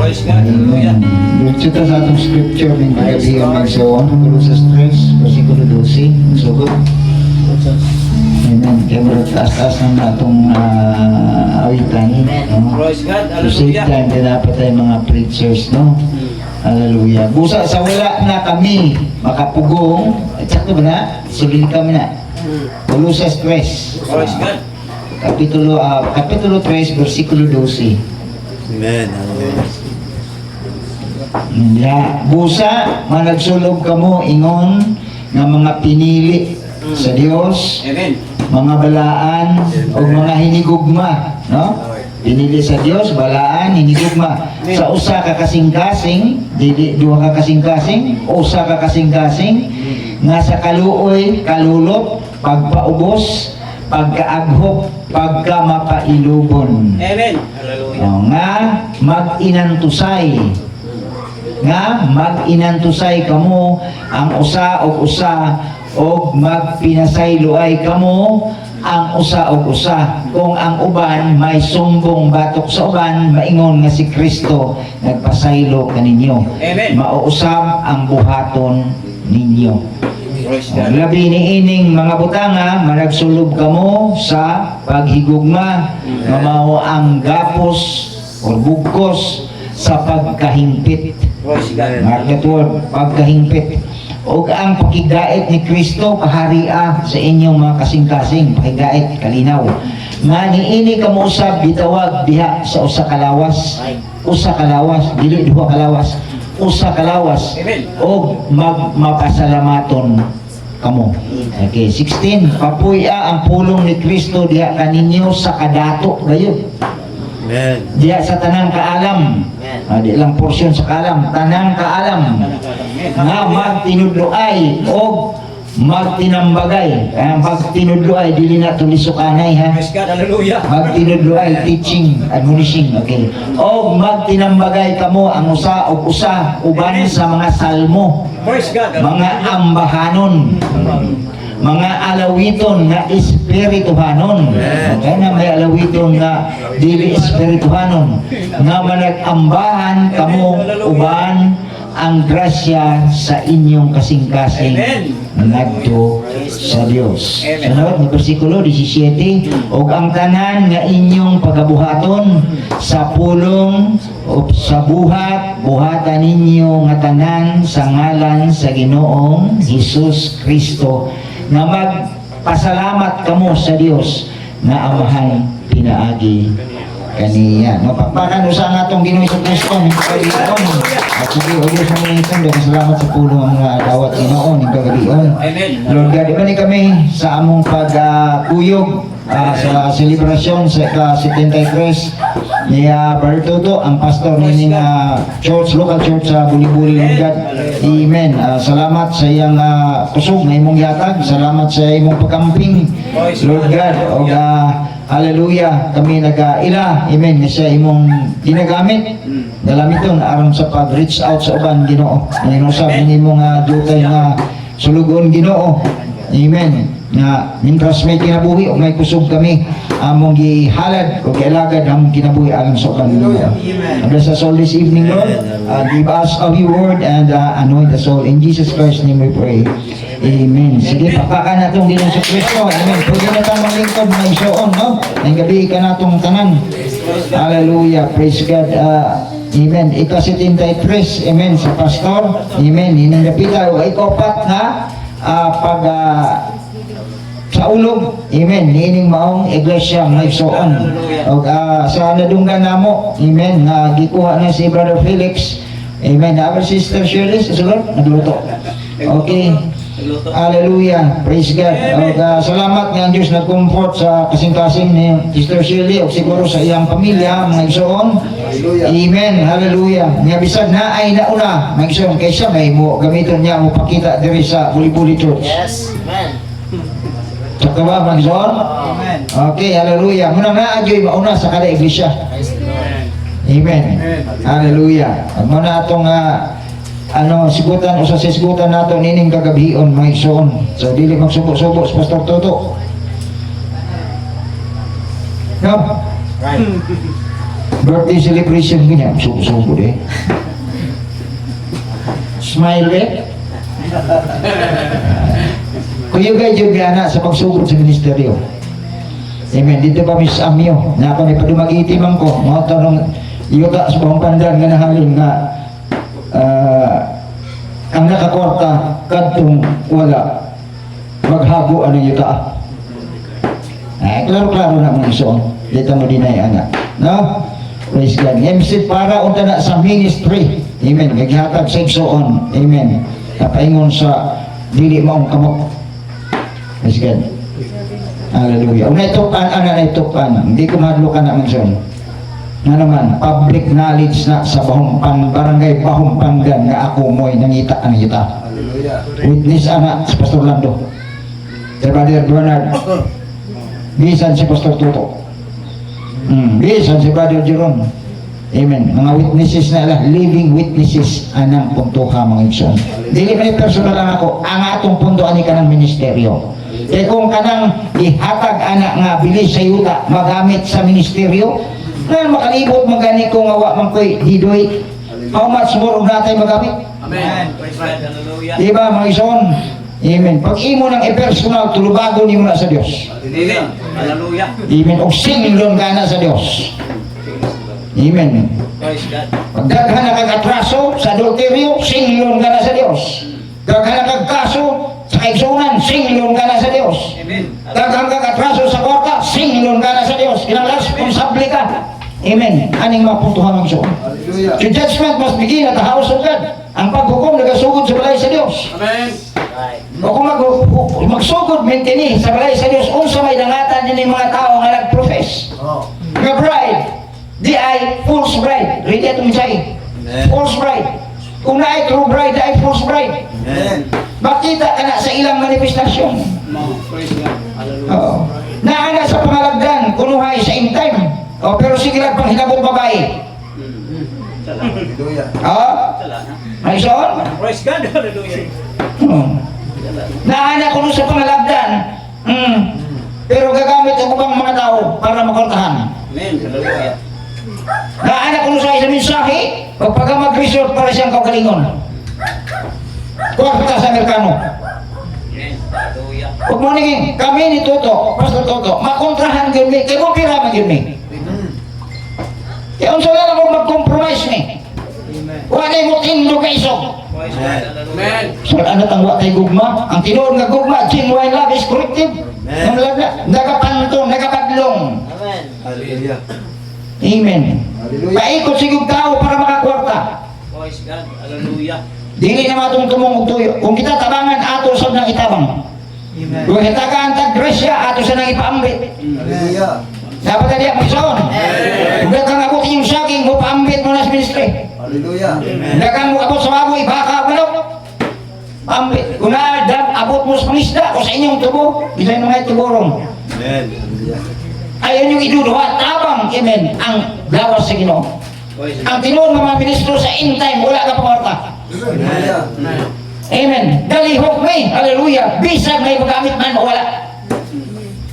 Praise God. Hallelujah. Diretso ta sa atong scripture ng kagabi ang magsoon. Colossus 3, versikulo 12. Sugod. Amen. Kaya marag taas-taas ng atong awitan. Praise God. So same Hallelujah. time din dapat tayo mga preachers, no? Hallelujah. Busa sa wala na kami makapugong. Sakto ba na? Sulit kami na. Colossus 3. Praise God. Kapitulo 3, versikulo 12. Amen. Hallelujah. Busa, managsulog kamo ingon nga mga pinili sa Dios, Amen. mga balaan o mga hinigugma, no? Pinili sa Dios, balaan, hinigugma. Sa usa ka kasing-kasing, dili duha ka kasing-kasing, usa ka kasing-kasing nga sa kaluoy, kalulot, pagpaubos, pagkaaghop, pagkamapailubon. Amen. Hallelujah. Nga mag-inantusay kamo ang usa og usa og magpinasayloay kamo ang usa og usa. Kung ang uban may sumbong batok sa uban, maingon nga si Kristo nagpasaylo kaninyo. Amen. Mauusab ang buhaton ninyo. Praise God. Labi ni ining mga butanga, managsulub kamo sa paghigugma, nga mao ang gapos o bugkos sa pagkahimpit. Praise God. Mark that word, pagkahimpit. O ang pakigait ni Kristo, paharia sa inyong mga kasing-kasing, pakigait, kalinaw. Nga niini kamusab, bitawag diha sa usa kalawas. Usa kalawas, dili duha kalawas. Usa kalawas. Amen. O mapasalamaton kamo. Okay, 16. Papuya ang pulong ni Kristo diha kaninyo sa kadato gayon. Amen. Diya sa tanang kaalam. Di lang porsyon sa kaalam, tanang kaalam. Nga magtinudloay o magtinambagay. Ang pagtinudloay, dili na tulisukanay ha. Praise God. Hallelujah. Magtinudloay, teaching, admonishing, okay. O magtinambagay kamo ang usa o usa uban sa mga salmo, Praise God. mga ambahanon, mga alawiton nga espirituhanon. Okay na may alawiton nga dili espirituhanon. Nga manag-ambahan kamo uban ang grasya sa inyong kasing-kasing ngadto sa Dios. Amen. Sunod ni versikulo 17, ug ang tanan nga inyong pagabuhaton sa pulong o sa buhatan ninyo nga tanan sa ngalan sa Ginoong Hesus Kristo, nga magpasalamat kamo sa Dios nga Amahan pinaagi kaniya. Mapakpakan usa nga atong Ginoong Hesus Kristo ning kagabion. At sige, o Diyos mo ngayon sando, salamat sa pulong ang dawat Ginoo ning kagabion. Amen. Lord God, ibalik kami sa among pagkuyog sa selebrasyon sa ka-73 ni Brother Toto, ang pastor nining church, local church sa Buli-Buli, Lord God. Amen. Salamat sa iyang kusog na imong yatag. Salamat sa imong pagkamping, Lord God. O hallelujah, kami nag-ila, amen, nga siya imong ginagamit. Dalamiton aron sa pag-reach out sa uban, Ginoo. Ngayon usab nimong dutay nga sulugon, Ginoo. Amen. Nga mientras may kinabuhi o may kusog kami, among gihalad o gialagad among kinabuhi alang sa uban, Ginoo. Bless us all this evening, Lord. Give us of your word and anoint us all. In Jesus Christ's name we pray. Amen. Sige, papakan natong Ginoong sa Kristo. Amen. Pwede na tayo maglingkod na isoon, no? Ang gabi ka natong tanan. Hallelujah. Praise God. Amen. Ika-73. Amen. Sa pastor. Amen. Hinanggapita. O ikopat na pag sa ulog. Amen. Niining maong iglesia nga isoon. O sa nadunggan namo. Amen. Gikuha na si Brother Felix. Amen. Our sister Shirley. Susunod. Nagluto. Okay. Hallelujah. Praise God. Salamat nga ang Diyos nag-comfort sa kasing-kasing ni Sister Shirley o siguro sa iyang pamilya, mga igsoon. Amen. Hallelujah. Nga bisag na ay nauna, mga igsoon, kaysa may mo gamiton niya mo pakita diri sa Buli-Buli Church. Yes. Amen. Tsaka ba, mga igsoon? Amen. Okay, hallelujah. Muna na adyo'y mauna sa kada iglesia. Amen. Hallelujah. Muna itong sigutan o sa sisgutan nato nining kagabion, mga igsoon. So dili magsubo-subo sa Pastor Toto. No? Right. Birthday celebration ganyan, subo-subo eh. Smile eh. Kuya guys, yung gana sa pagsugod sa ministeryo. Amen. Dito pa Miss Amyo, na ako may padumag-itimang ko, mga tanong, yuta sa buong pandan nga nahalin nga, ang nakakwarta, kadtong wala, maghago anong yuta. Klaro-klaro na mga isoon. Dito mo din ay anak. No? Praise God. MC para unta na sa ministry. Amen. Gaghatag sa igsoon. Amen. Napaingon sa dili maong kamot. Praise God. Hallelujah. Unay tukan, anay tukan. Hindi ko mahadlukan na manson. Nga naman, public knowledge na sa Bahumpan, barangay Bahumpangan nga ako mo'y nangita ang yuta. Hallelujah. Witness anak si Pastor Lando. Sir Brother Bernard. Bisan si Pastor Tuto. Bisan si Brother Jerome. Amen. Mga witnesses na lang, living witnesses anang puntuha mga igsoon. Dili man personal lang ako, ang atong punto ani kanang ministeryo. Kaya kung kanang ihatag anak nga bilis sa yuta magamit sa ministeryo, na makalibot magani kung awa man ko'y hidoy, how much more natay magamit? Amen. Praise God. Hallelujah. Diba mga igsoon? Amen. Pag imo ng personal tulubago nimo na sa Dios. Amen. Hallelujah. Amen. O singlon ka na sa Dios. Amen. Praise God. Pag daghan na kag atraso sa adulteryo, singlon ka na sa Dios. Daghan na kag kaso sa kaigsunan, singlon ka na sa Dios. Amen. Daghan kag atraso sa kwarta, singlon ka na sa Dios. Kinang responsable ka. Amen. Aning mapuntuhan ng igsoon. Hallelujah. The judgment must begin at the house of God. Ang paghukom nagasugod sa balay sa Dios. Amen. O kung magsugod mainteni sa balay sa Dios, unsa may dangatan din mga tao nga nag-profess. Nga bride, di ay false bride. Read it say. False bride. Kung na ay true bride, di ay false bride. Amen. Makita ka na sa ilang manifestasyon. Praise God. Hallelujah. Oo. Naana sa pangalagdan, kunuhay sa in time. O, pero sige lang pang hinabong babae. Hallelujah. Oo? May son? Praise God. Hallelujah. Naana ko nun sa pangalagdan. Pero gagamit ako bang mga tao para makortahan. Amen. Hallelujah. Naana ko nun sa isang mensahe, pagka mag-resort para siyang kaugalingon. Kwarta sa Amerikano. Amen. Hallelujah. Huwag mo naging, kami ni Toto, Pastor Toto, makontrahan yun mi, kayo mo piraman yun mi. Kaya unsa lang ako mag-compromise ni. Wala mo tindo kay iso. Praise God. Hallelujah. So ano tangwa kay gugma? Ang tinuod nga gugma, genuine love is corrective. Ang laga, nagapantong, nagapadlong. Amen. Hallelujah. Amen. Paikot sigug tao para makakwarta. Praise God. Hallelujah. Dili na matong tumong og tuyo. Kung kita tabangan ato sa nang itabang. Kung hitagaan tag Gresya ato sa nang ipaambit. Hallelujah. Dapat tadi ang magsaon. Kung dagang abot yung saging mo paambit mo na sa ministry. Hallelujah. Dagang mo abot sa baboy, baka manok. Paambit. Kung na abot mo sa pangisda o sa inyong tubo, isa yung mga tuborong. Amen. Ayan yung iduduha, tabang, amen, ang lawas sa Ginoo. Praise God. Ang tinuon ng mga ministro sa in time, wala ka pangarta. Hallelujah. Amen. Dalihok may, hallelujah, bisag may magamit man o wala.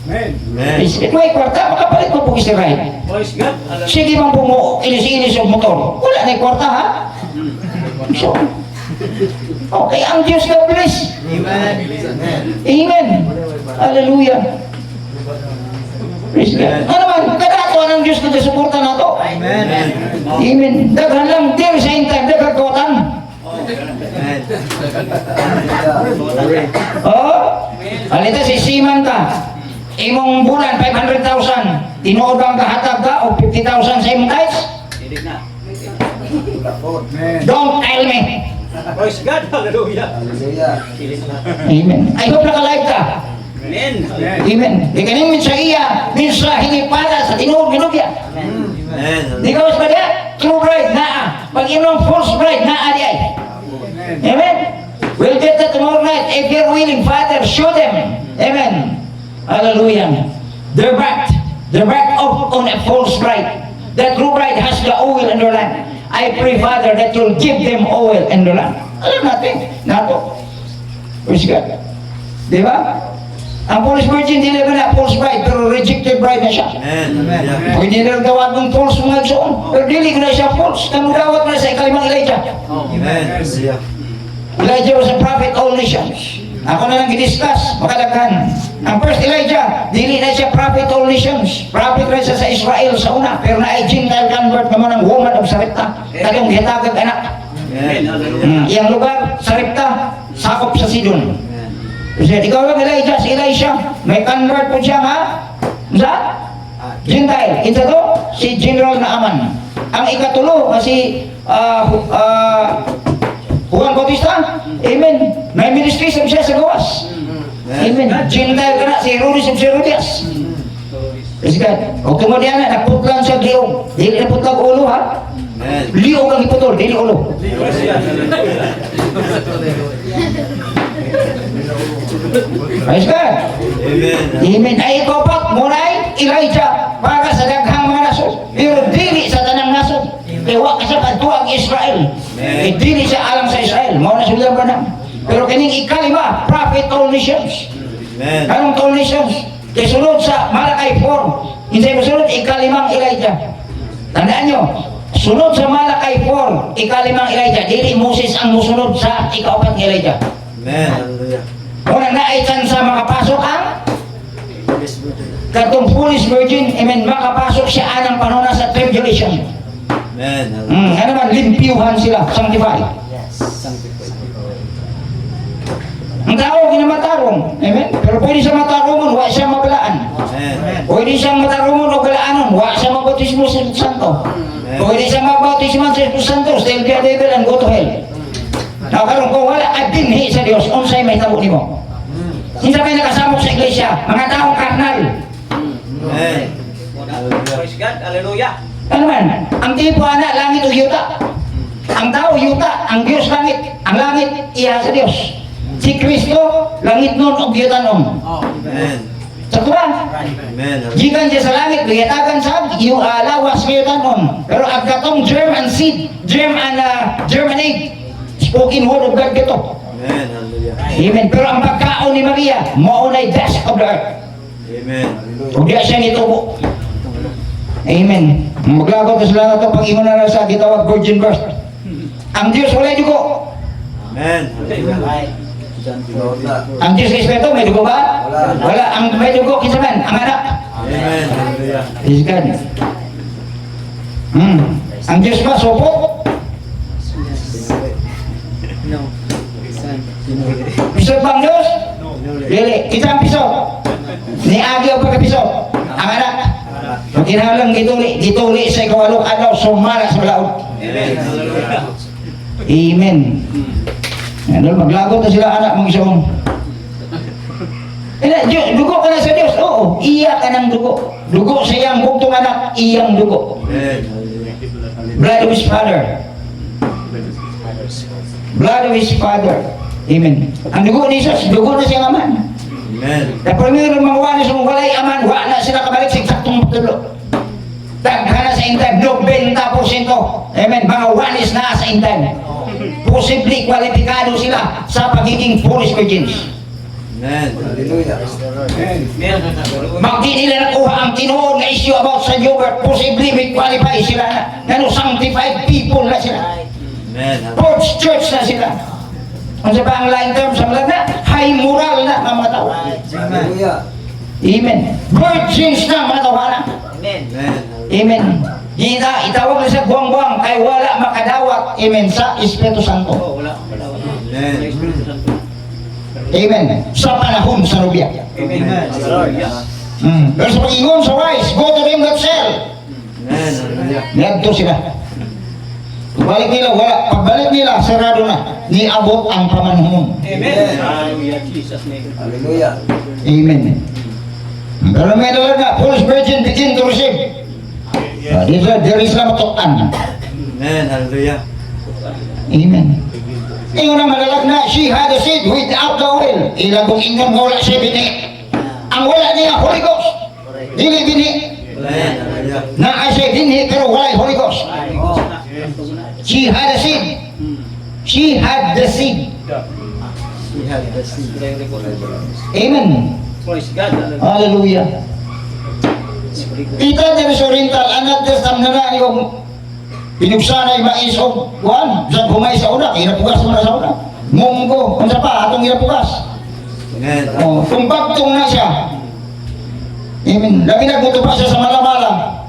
Amen. Ito may kwarta, makapalit mo po Israel. Praise God. Hallelujah. Sige bang pumo, inis-inis yung motor. Wala na yung kwarta ha? So, okay, ang Diyos God bless. Amen. Amen. Hallelujah. Praise God. Ano naman, kadato ng Diyos na suporta na to. Amen. Amen. Daghan lang, dear sa in time, daghan kotan. Amen. Oh, alita si Siman ka. Imong bulan 500,000. Tinuod bang kahatag ka o 50,000 sa imong tithes? Hilig na. Don't tell me. Praise God. Hallelujah. Hilig na. Amen. I hope naka-live ka. Amen. Amen. Di ka namin sa iya, minsa hindi para sa tinuod ginugya. Amen. Di ka mas ba diya? True bride, naa. Pag inong false bride, naa di ay. Amen. We'll get that tomorrow night. If you're willing, Father, show them. Amen. Hallelujah. They're backed. They're backed up on a false bride. That true bride has the oil in their land. I pray, Father, that you'll give them oil in their land. Alam natin, nato. Praise God. Di ba? Ang false virgin, dili ba na false bride, pero rejected bride na siya. Amen. Hallelujah. Pwede nila gawad ng false mga igsoon. Pero dili ko na siya false. Kamugawat na sa ikalimang Elijah. Amen. Hallelujah. Elijah was a prophet all nations. Ako na lang gidiscuss, makadaghan. Ang first Elijah, dili na siya prophet all nations. Prophet rin siya sa Israel sa una, pero na ay Gentile convert naman ang woman of Sarepta. Kadong gitagag anak. Amen. Hallelujah. Iyang lugar, Sarepta, sakop sa Sidon. Amen. Kasi ikaw lang Elijah, si Elisha, may convert po siya ha? Sa? Gentile. Ito to, si General Naaman. Ang ikatulo, si Juan Bautista, amen. May ministry sa siya sa gawas. Amen. Gentile ka na, si Herodes of Herodias. Kasi ka, o tungkol yan na, naputlang siya liog. Dili naputlang ulo ha? Amen. Liog ang iputol, dili ulo. Praise God. Amen. Amen. Ay ikaw pa, munay, Elijah, para sa daghang mga nasod. Pero dili sa tanang nasod. Ewa ka sa pagtuang Israel. Amen. Dili sa alam sa Israel. Mao na sila ba na? Pero kining ikalima, prophet all nations. Amen. Anong all nations? Kasunod sa Malakay 4. Hindi mo sunod, ikalimang Elijah. Tandaan nyo, sunod sa Malakay 4, ikalimang Elijah. Dili Moses ang musunod sa ikaapat ng Elijah. Amen. Hallelujah. Unang naaitan sa makapasok ang katong foolish virgin, amen, makapasok siya anang panahon sa tribulation. Amen. Hallelujah. Ano naman, limpiyuhan sila, sanctified. Ang tao, ginamatarong, amen? Pero pwede siya matarongon, wa siya mabalaan. Amen. Pwede siyang matarongon o balaanon, wa siya mabautismo sa Santo. Pwede siya mabautismo sa Santo, still be a devil and go to hell. Now, karon kung wala ka dinhi sa Dios, unsay may tabo nimo? Kinsa may nakasamok sa iglesia, mga taong karnal. Amen. Hallelujah. Praise God. Hallelujah. Ano man, ang tipo anak, langit o yuta. Ang tao, yuta. Ang Diyos, langit. Ang langit, iya sa Diyos. Si Kristo, langit nun o yuta nun. Amen. Sa Quran, Amen. gikan siya sa langit, bigatagan sa yung lawas yuta nun. Pero agkatong germ and seed, germ and germinate, spoken word of God gito. Amen. Hallelujah. Amen. Pero ang pagkaon ni Maria, maunay dust of the earth. Amen. Huwag diya siya nitubo. Amen. Maglagot na sila na ito pag ingon na sa gitawag virgin birth. Ang Diyos walay dugo. Amen. Hallelujah. Ang Diyos sa Espiritu, may dugo ba? Wala. Ang may dugo, kinsa man? Ang anak. Amen. Hallelujah. Praise God. Ang Diyos ba, sopo? Piso ba ang Diyos? Dili. Kita ang piso. Ni Agi o pagkapiso. Ang anak. Pag kinalang gituli sa ikawalong araw, sumala sa laod. Amen. Hallelujah. Amen. Ano, maglagot na sila anak mong isong. Dugo ka na sa Diyos. Oo, iya ka ng dugo. Dugo sa iyang bugtong anak, iyang dugo. Amen. Hallelujah. Blood of his father. Blood of his father. Amen. Ang dugo ni Jesus, dugo na siyang aman. Amen. Na primero mga wanis mong walay aman, wa na sila kabalik sa eksaktong tulo. Daghana sa intan, 90%. Amen. Mga wanis na sa intan. Posibleng kwalipikado sila sa pagiging foolish virgins. Amen. Hallelujah. Magdi nila nakuha ang tinuod na issue about sa yogurt, posibleng may qualify sila na. Ano, sanctified people na sila. Amen. Porch church na sila. Ano sa ba ang line term sa mga na? High moral na mga tao. Hallelujah. Amen. Virgins na mga tawanan. Amen. Amen. Amen. Gita, itawag na sa buwang-buwang kay wala makadawat. Amen. Sa Espiritu Santo. Amen. Amen. Sa panahon sa nubya. Amen. Hallelujah. Pero sa pag-ingon sa wise, go to them that sell. Amen. Hallelujah. Niyadto sila. Balik nila, wala. Pagbalik nila, sarado na. Niabot ang pamanhon. Amen. Hallelujah. Jesus name. Hallelujah. Amen. Pero may dalaga, foolish virgin begin to receive. There is na matukan. Amen. Hallelujah. Amen. Ingon ang madalag na, she had a seed without the oil. Ilang kung ingon wala siya bini. Ang wala niya, Holy Ghost. Dili bini. Amen. Hallelujah. Na siya bini, pero wala Holy Ghost. She had a seed. She had the seed. We have the seed. Amen. Praise God. Hallelujah. Kita din sa Oriental, anak des tam na yung pinugsanay mais o kuan, sa humay sa una, kinapugas mo na sa una. Munggo, unsa pa, atong kinapugas. Amen. Oh, kung bagtong na siya. Amen. Labi nagmuto pa siya sa malamala.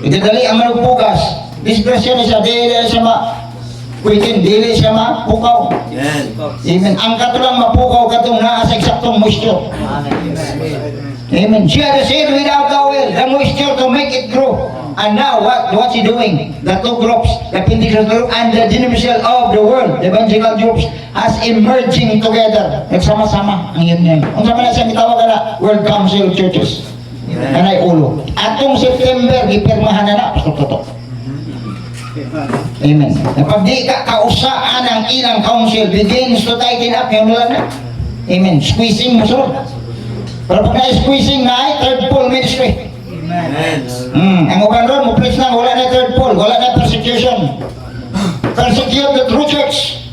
Idadali ang manugpugas. Disgrasya na siya, dili siya kuitin, dili siya mapukaw. Amen. Amen. Ang katulang mapukaw katong naa sa eksaktong moisture. Amen. She had a seed without the oil, the moisture to make it grow. And now what's he doing? The two groups, the Pentecostal group and the denomination of the world, the evangelical groups, as emerging together. Nagsama-sama ang yun ngayon. Kung sama na siya itawag na World Council of Churches. Kanay ulo. Atong September, ipirmahan na na. Pastor Toto. Amen. Kapag di ka kausaan ang ilang council, begins to tighten up yung lang na. Amen. Squeezing mo sunod. Pero pag na-squeezing na ay third pole ministry. Amen. Ang uban ron, mo-preach na, wala na third pole, wala na persecution. Persecute the true church.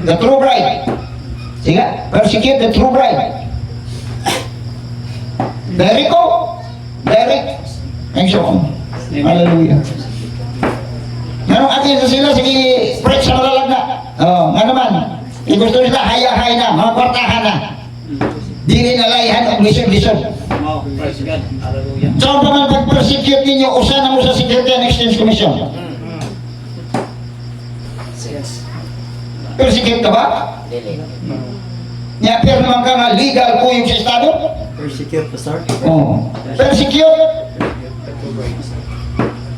The true bride. Sige, persecute the true bride. Derek ko. Derek. Thanks you. Hallelujah. Ganong atin sa sila, sige, preach sa malalag na. Nga naman, gusto nila, haya-hay na, mga kwartahan na. Dili na layhan o lisod-lisod. Praise God. Hallelujah. So, pa man pag-persecute ninyo, usa na mo sa Security and Exchange Commission. Persecute ka ba? Niapir naman ka nga legal kuyog sa Estado? Persecute, Pastor. Oo. Persecute?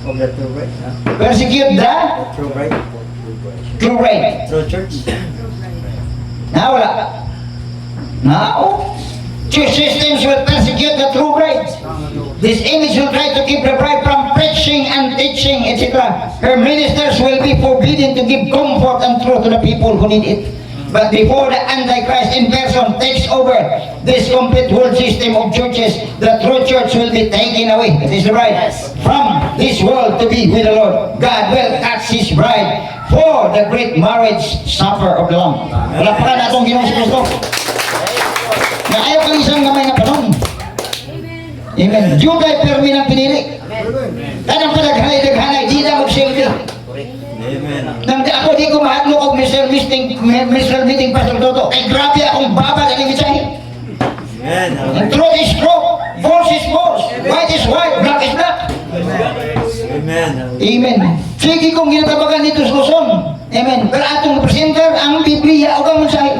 Of the true right. Persecute the True right. true right. True church. Wala. Now, church systems will persecute the true bride. This image will try to keep the bride from preaching and teaching, etc. Her ministers will be forbidden to give comfort and truth to the people who need it. But before the Antichrist in person takes over this complete world system of churches, the true church will be taken away. That is the bride. From this world to be with the Lord. God will catch His bride for the great marriage supper of the Lamb. Wala pa ka na itong Ginoong Kristo. Na ayaw kang isang gamay na panahon. Amen. Juday permi ng pinili. Tanang padaghanay-daghanay, di na magsilbi. Amen. Nang ako di ko mahadlok og Mr. Meeting Pastor Toto. Ay grabe akong baba na limitsahin. Amen. And truth is true, false is false, white is white, black is black. Amen. Amen. Sige kong ginatabagan dito sa Luzon. Amen. Pero atong presenter ang Biblia o ang mensahe.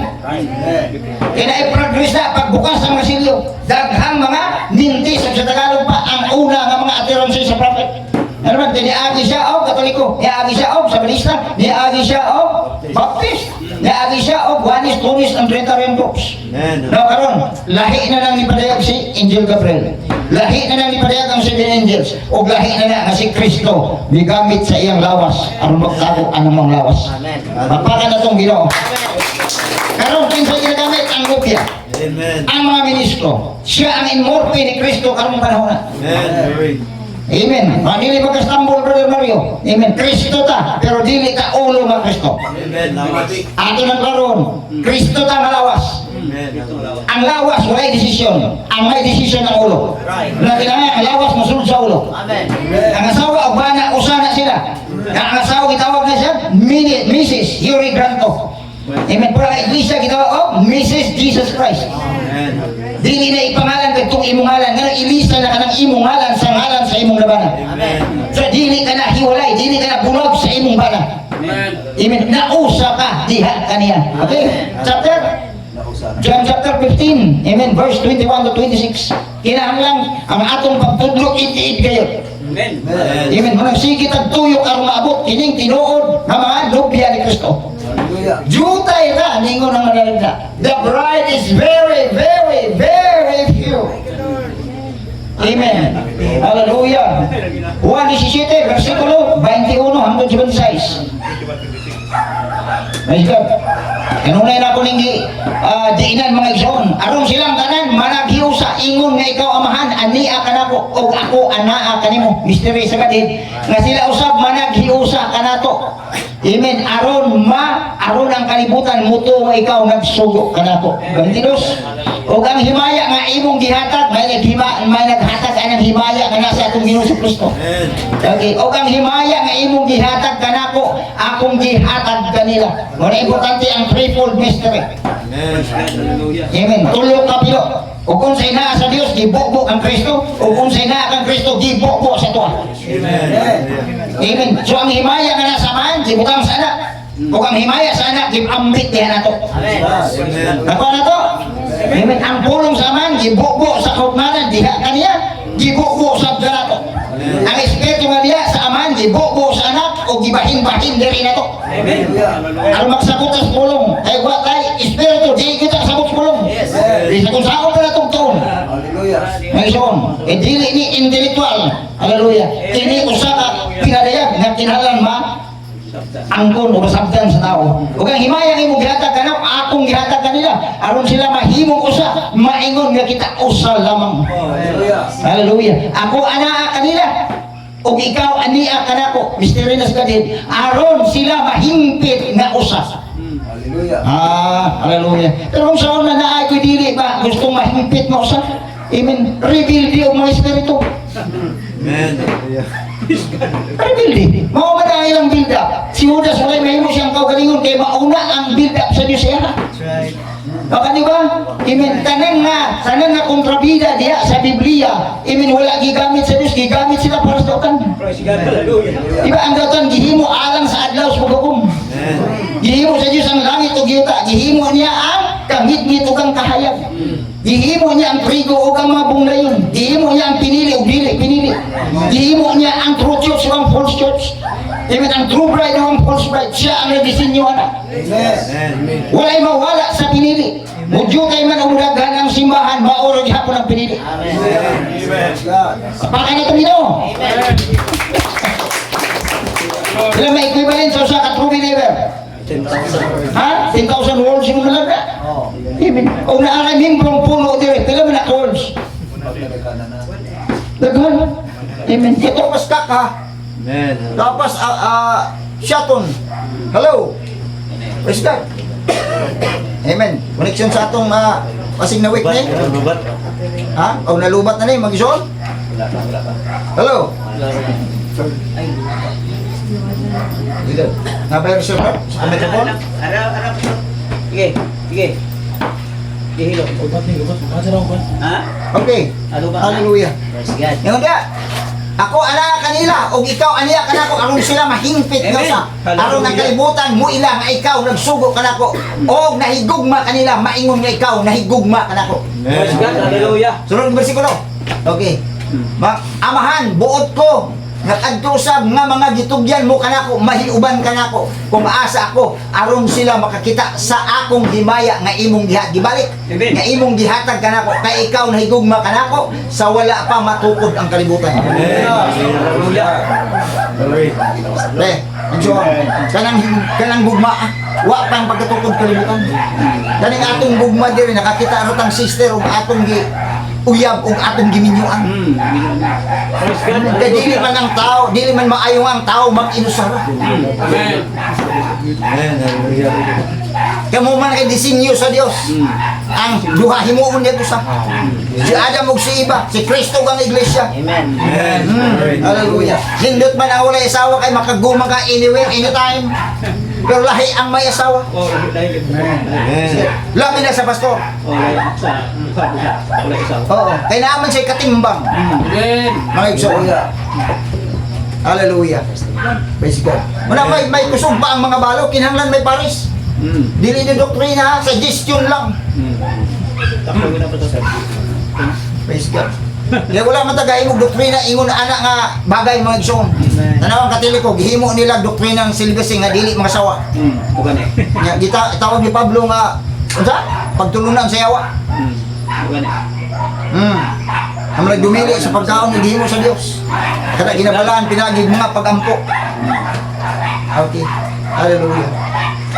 Kaya na-progress na pagbukas ang masilyo. Daghang mga nintis sa Tagalog pa ang una nga mga atiransi sa prophet. Ano ba? Niagi siya o Katoliko. Niagi siya o Sabanista. Niagi siya o Baptist. Niagi siya o Juanis, Tunis, and Trinitarian groups. Amen. No, karon, lahi na lang ni padayag si Angel Gabriel. Lahi na lang ni padayag ang 7 angels. O lahi na lang nga si Kristo migamit sa iyang lawas aron magtago anumang lawas. Amen. Mapakan na itong Ginoo. Karon kinsa ginagamit ang kopya. Amen. Ang mga ministro, siya ang inmorte ni Kristo karong panahon na. Amen. Glory. Amen. Dili magkastambol, Brother Mario. Amen. Kristo ta, pero dili ta ulo ng Kristo. Amen. Lawas. Ato ng karon, Kristo ta nga lawas. Amen. Ang lawas walay desisyon. Ang may desisyon ang ulo. Lagi na ang lawas masulod sa ulo. Amen. Ang asawa ug bana usa na sila. Ang asawa gitawag na siya Mrs. Yuri Granto. Amen. Pero ang iglesia gitawag Mrs. Jesus Christ. Amen. Dili na ipangalan kay itong imong ngalan, nga ilista na kanang imong ngalan sa ngalan sa imong labanan. Amen. So dili ka na hiwalay, dili ka na bunog sa imong bana. Amen. Nausa ka diha kaniya. Okay? Chapter John chapter 15, amen, verse 21 to 26. Kinahanglan ang atong pagtudlo itiid kayo. Amen. Amen. Manang sige tagtuyok aron maabot kining tinuod nga mga nobya ni Kristo. Jutay ra ningon ang manalagda. The bride is very, very, very few. Amen. Hallelujah. Juan 17, versikulo 21 hanggang 26. Praise God. Kanunay na ko ningi diinan mga igsoon. Aron silang tanan managhiw sa ingon nga ikaw amahan ania kanako og ako anaa kanimo. Mystery sa kadid nga sila usab managhiw sa kanato. Amen. Aron ang kalibutan muto nga ikaw nagsugo kanako. Gantinos. Og ang himaya nga imong gihatag may naghatag anang himaya nga nasa atong Ginoo Kristo. Amen. Okay, og ang himaya nga imong gihatag kanako, akong gihatag kanila. Mo importante ang threefold mystery. Amen. Hallelujah. Amen. Tulo ka pilo. Ug kung sa naa sa Dios gibugbog ang Kristo, ug kung sa naa kang Kristo gibugbog sa tuwa. Amen. Amen. So ang himaya nga nasa man gibutang sa anak. Ug ang himaya sa anak gibambit diha nato. Amen. Amen. Nako na to. Amen. Ang pulong sa man gibugbog sa kaugmanan diha kaniya, gibugbog sa ganato. Ang espiritu nga diha sa aman gibugbog sa anak o gibahin-bahin diri nato. Amen. Aron magsabot sa pulong. Kay wa tay espiritu di kita sabot sa pulong. Yes. Di sa kung saan pa natong tuon. Hallelujah. May ison, dili ni intellectual. Hallelujah. Kini usa ka pinadayag nga kinahanglan angkon o masabdan sa tao. Ug ang himaya imong gihatag kanako, akong gihatag kanila aron sila mahimong usa, maingon nga kita usa lamang. Hallelujah. Hallelujah. Ako anaa kanila ug ikaw ania kanako. Mystery na sa kadid aron sila mahimpit nga usa. Hallelujah. Hallelujah. Pero kung saan na naay ko dili ba gustong mahimpit nga usa? Amen. Reveal di og mga espiritu. Amen. Reveal di. Mao man dahil ang build up. Si Judas walay mahimo siyang kaugalingon kay mauna ang build up sa Dios siya. That's right. Baka di ba? Amen. Tanan nga kontrabida diya sa Biblia. Amen. Wala gigamit sa Dios, gigamit sila para sa dautan. Praise God. Hallelujah. Di ba ang dautan gihimo alang sa adlaw sa paghukom. Amen. Gihimo sa Dios ang langit ug yuta. Gihimo niya ang kangit-ngit ug ang kahayag. Gihimo niya ang trigo ug ang mga bunglayon. Gihimo niya ang pinili ug dili pinili. Gihimo niya ang true church ug ang false church. Amen. Ang true bride ug ang false bride. Siya ang nagdisenyo ana. Amen. Walay mawala sa pinili. Mudyo kay man ang daghan ang simbahan, maoro gihapon ang pinili. Amen. Amen. God. Pakay na itong Ginoo. Sila may equivalent sa usa ka true believer. 10,000. Ha? 10,000 words yung malaga. Oh. Amen. O naaray mimbrong puno dire, pila man na words. Daghan. Amen. Ito pas kaka. Amen. Tapos Shaton. Hello. Praise God. Amen. Connection sa atong pasing na week ni. Babat. Ha? O nalubat na ni mag-ison? Hello. Dito. Nabayar siya ba? Sa microphone? Arap. Sige. Sige. Hilo. Ha? Okay. Ano ba? Hallelujah. Praise God. Ngayon ka, ako ana kanila o ikaw aniya kanako aron sila mahimpit nga Amen. sa aron ang kalibutan mo ila nga ikaw nagsugo kanako o nahigugma kanila maingon nga ikaw nahigugma kanako. Praise God. Hallelujah. Sunod bersikulo. Okay. Amahan buot ko nga kadto usab nga mga gitugyan mo kanako mahiuban kanako kung asa ako aron sila makakita sa akong himaya nga imong gibalik Amen. nga imong gihatag kanako kay ikaw nahigugma kanako sa wala pa matukod ang kalibutan. Hallelujah. Glory. Le, so kanang gugma wa pang pagkatukod kalibutan. Kaning atong gugma diri nakakita ratang sister ug atong uyab ug atong giminyuan. Praise God. Kaya dili man ang tao, dili man maayo ang tao mag-inusara. Amen. Amen. Hallelujah. Kamo man kay disenyo sa Dios. Ang duha himuon dito sa si Adam ug si Eva, si Kristo ug ang iglesia. Amen. Amen. Glory. Hallelujah. Hindot man ang wala asawa kay makaguma ka anywhere, anytime. Pero lahi ang may asawa. Oh, dahil. Amen. Labi na sa pastor. Oh, sa wala isa. Oo. Kay naaman siya katimbang. Amen. Mga igso. Hallelujah. Praise God. Muna may kusog pa ang mga balo, kinahanglan may paris. Dili ni doktrina, suggestion lang. Takbo na pa to, sir. Praise God. Kaya wala man tagay mo doktrina ingon ana nga bagay mga igsoon. Tanawang katili ko gihimo nila doktrina ng silbesing nga dili mga sawa. Bukan eh. Nya kita tawag ni Pablo nga unsa? Pagtulunan sa yawa. Bukan eh. Ang dumili sa pagkaon nga gihimo sa Dios. Kada ginabalaan pinagig mga pagampo. Okay. Hallelujah.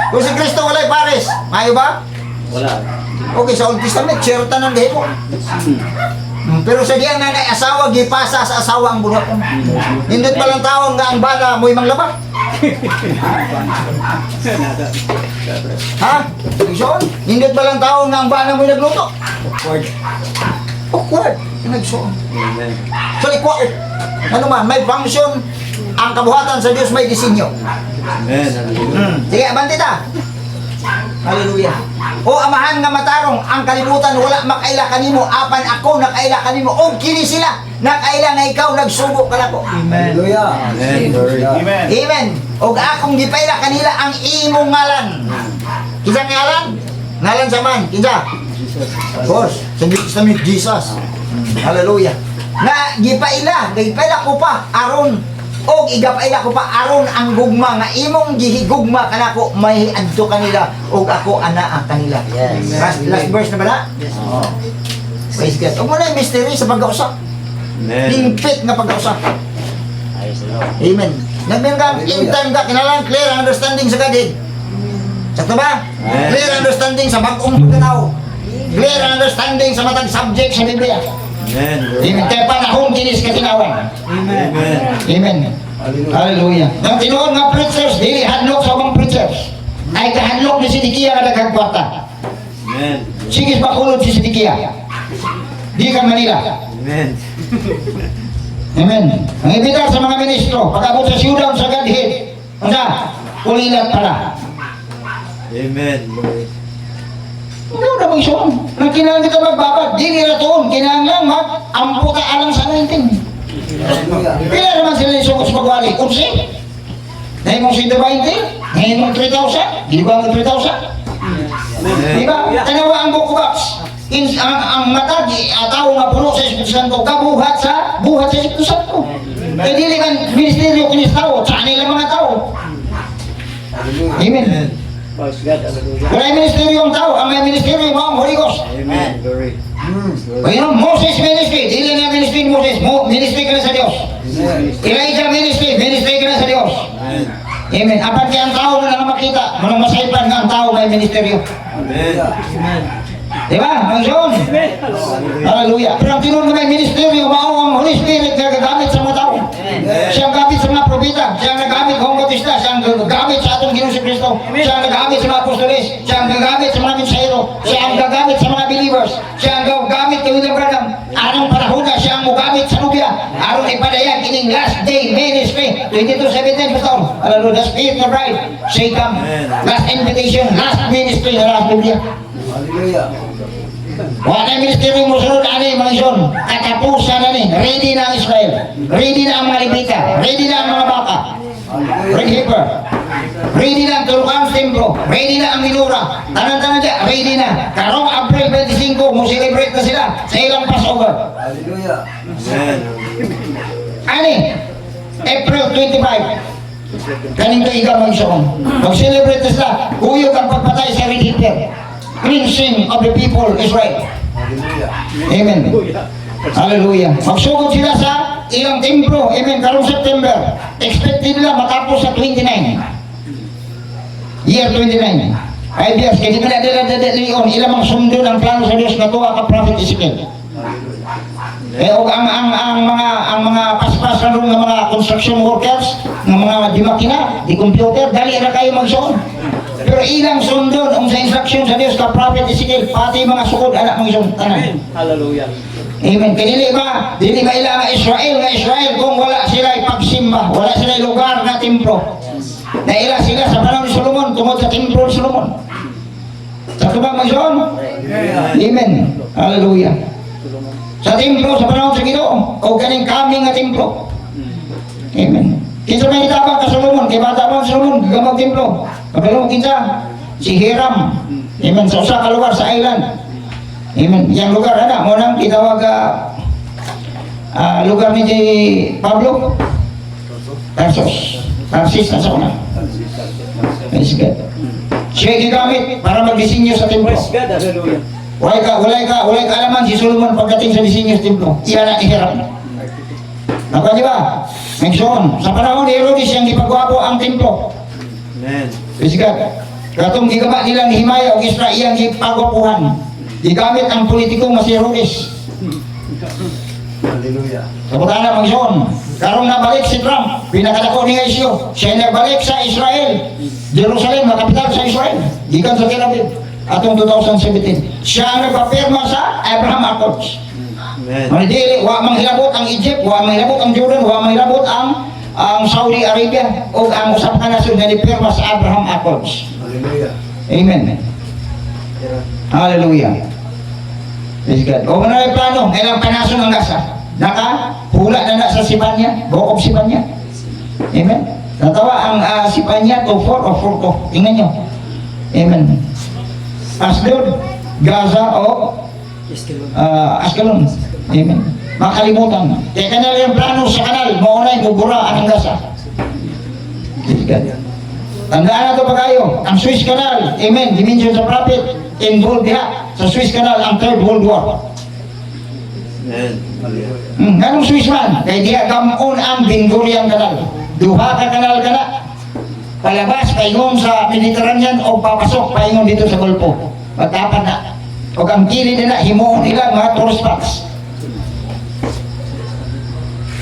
Kung si Kristo walay pares, mayo ba? Wala. Okay, sa Old Testament, sirta ng depo. Pero sa diyan nga kay asawa, gipasa sa asawa ang buhat. Hindot pa lang taon nga ang bala mo'y manglaba. Ha? Nagsuon? Hindot pa lang taon nga ang bala mo'y nagluto. Awkward. Nagsuon. Amen. So, ano man, may function. Ang kabuhatan sa Diyos may disenyo. Amen. Hallelujah. Sige, abante ta. Hallelujah. O amahan nga matarong, ang kalibutan wala makaila kanimo, apan ako nakaila kanimo, o kini sila nakaila nga ikaw nagsugo kanako. Hallelujah. Amen. Glory. Amen. Amen. O akong gipaila kanila ang imong ngalan. Kinsa nga ngalan? Ngalan sa man, kinsa? Of course, sa New Testament, Jesus. Hallelujah. Nga gipaila ko pa aron o igapaila ko pa aron ang gugma nga imong gihigugma kanako may adto kanila og ako anaa kanila. Yes. Last verse na ba na? Yes. Oh. Praise God. Ug mo na yung mystery sa pag-usap. Amen. Limpit na pag-usap. Ayos na. Amen. Nagmeron ka, in time ka, kinalang clear understanding sa Godhead. Sakto ba? Amen. Clear understanding sa bagong pagkatao. Clear understanding sa matag subject sa Biblia. Amen. Amen. Kaya panahon kinis katinawan. Amen. Amen. Hallelujah. Nang tinuod nga preachers, dili hadlok sa mga preachers. Ay kahadlok ni Sidikia nga nagkagkwarta. Amen. Sige bakulod si Sidikia. Di ka Manila. Amen. Amen. Ang ibitar sa mga ministro, pag-abot sa siyudang sa Godhead, ano? Ulilat pala. Amen. Glory. Ano na mong isuon? Nang kailangan kita magbabad, di nila tuon, kailangan mag-amputa alang sa 19. Kaya naman sila isuon sa pagwali. Unsi? Ngayon mong 120? Ngayon mong 3,000? Di ba ang 3,000? Di ba? Tanawa ang buko box. Ang matag, tao nga puno sa Espiritu Santo, kabuhat sa Espiritu Santo. Kaya dili kan ministeryo kinis tao, sa nila mga tao. Amen. Praise God. Hallelujah. Wala yung ministeryo ang tao, ang may ministeryo mo ang Holy Ghost. Amen. Glory. Ayun, Moses ministry, dili na ministry ni Moses, ministry ka na sa Diyos. Elijah ministry ka na sa Diyos. Amen. Amen. Apat kaya ang tao na lang makita, manang masaypan nga ang tao may ministeryo. Amen. Diba? Ang John. Hallelujah. Pero ang tinuro na may ministeryo, mao ang Holy Spirit na gagamit sa mga tao. Siya ang gamit sa mga propeta, siya ang nagamit sa mga bautista, siya ang gagamit sa atong Ginoong Kristo, siya ang nagamit sa mga apostoles, siya ang gagamit sa mga mensahero, siya ang gagamit sa mga believers, siya ang gagamit kay William Branham. Anong panahon na siya ang mugamit sa nubya, aron ipadayan kining last day ministry, 22:17 Pastor. Hallelujah. The Spirit of Bride, say come. Last invitation, last ministry sa last Biblia. Hallelujah. Wala na ministeryo mo sunod ani mga ison. Katapusan na ni. Ready na ang Israel. Ready na ang mga Levita. Ready na ang mga baka. Red heifer. Ready na ang Tulukang Templo. Ready na ang Minura. Tanan-tanan dyan. Ready na. Karong April 25, mo celebrate na sila sa ilang Passover. Hallelujah. Amen. Ani? April 25. Kaning kaiga mga ison. Mag-celebrate na sila. Kuyog ang pagpatay sa red heifer. Cleansing of the people Israel. Hallelujah. Amen. Hallelujah. Magsugod sila sa ilang templo. Amen. Karong September. Expected nila matapos sa 29. Year 29. 5 years. Kaya di nila dila ilang mga sundo ng plano sa Diyos na tuwa ka Prophet Ezekiel. Eh, o ang mga paspas na rin ng mga construction workers, ng mga di makina, di computer, dali na kayo magsuon. Pero ilang sundon ang sa instruction sa Diyos ka Prophet Ezekiel, pati mga sukod, anak mga isang tanan. Hallelujah. Amen. Kaya dili ba ila nga Israel kung wala sila ipagsimba, wala sila lugar na templo. Naila sila sa panahon ni Solomon, tungod sa templo ni Solomon. Sa tubang mga isang? Amen. Hallelujah. Sa templo, sa panahon sa Ginoo, o kaning kaming nga templo. Amen. Kinsa may itabang ka Solomon, kay bata pa Solomon, gagamag templo. Pagkalong kinsa, si Hiram. Amen. Sa usa ka lugar sa island. Amen. Yang lugar mo nang itawag lugar ni Pablo. Tarsis, nasa una. Praise God. Siya gigamit para mag-disenyo sa templo. Praise God. Hallelujah. Walay ka alaman si Solomon pagdating sa disenyo sa templo. Iyan na ihirap. Naka di ba? Nagsoon. Sa panahon ni Herodes siyang ipagwapo ang templo. Amen. Praise God. Katong gigaba nilang himaya o isra iyang gipagwapuhan. Gigamit ang politikong masirulis. Hallelujah. Sa putana magson, karong nabalik si Trump, pinakadako ni isyu, siya nagbalik sa Israel. Jerusalem, na kapital sa Israel. Gikan sa Tel Aviv, atong 2017. Siya ang nagpapirma sa Abraham Accords. Amen. Manidili, wa manghilabot ang Egypt, wa manghilabot ang Jordan, wa manghilabot ang Saudi Arabia, o ang usap ka nasod nga nipirma sa Abraham Accords. Hallelujah. Amen. Hallelujah. Praise God. O ano yung plano? Kailang panason ang gasa. Hula na sa Sibanya, Boob Sibanya. Amen. Natawa ang Sibanya to 4 o 4 to. Tingnan nyo. Amen. Asdod, Gaza o Askelon. Amen. Makalimutan. Kaya kanal yung plano sa kanal, maunay, bubura ang gasa. Praise God. Tandaan na ito pa kayo, ang Suez Canal, amen, dimension sa prophet, involved diha sa Suez Canal ang Third World War. Amen. Hallelujah. Ganong Suez man, kaya diha gamon ang Bingurian Canal. Duha ka kanal ka na, palabas, paingon sa Mediterranean o papasok, paingon dito sa Gulpo. Magtapan na. O ang kili nila, himuon nila mga tourist spots.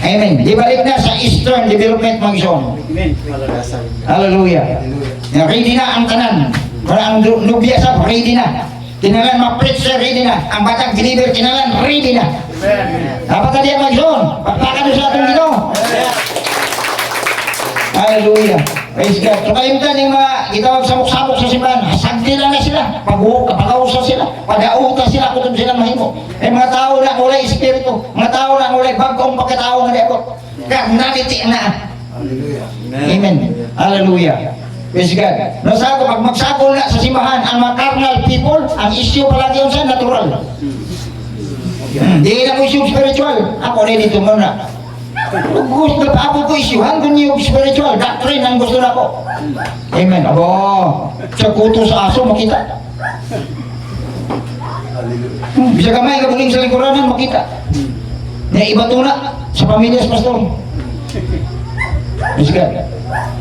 Amen. Ibalik na sa Eastern Development Magson. Hallelujah. Ready na ang tanan. Para ang nubya sa ready na. Tinalan ma-preacher ready na. Ang batang believer tinalan ready na. Dapat na diyan Magson. Pagpakan sa atong Ginoo. Hallelujah. Praise God. So kalimtan yung mga gitawag samok-samok sa simbahan, hasagdi lang na sila. Pag-ausa sila. Padauta sila kung sila mahimo. Eh mga tao na ulay espiritu. Mga tao na ulay bagong pagkatao na diabot. Kaya naliti na. Hallelujah. Amen. Hallelujah. Praise God. Nasa ako, pag magsakol na sa simbahan, ang mga carnal people, ang issue palagi yun sa natural. Di na mo issue spiritual. Ako na dito muna. Kung gusto pa ako ko isyuhan, kung yung spiritual, doctrine ang gusto na ko. Amen. Abo, sa kuto sa aso, makita. Hallelujah. Bisa kamay, kabuling sa lingkuranan, makita. Na iba to na, sa pamilya sa pastor. Praise God.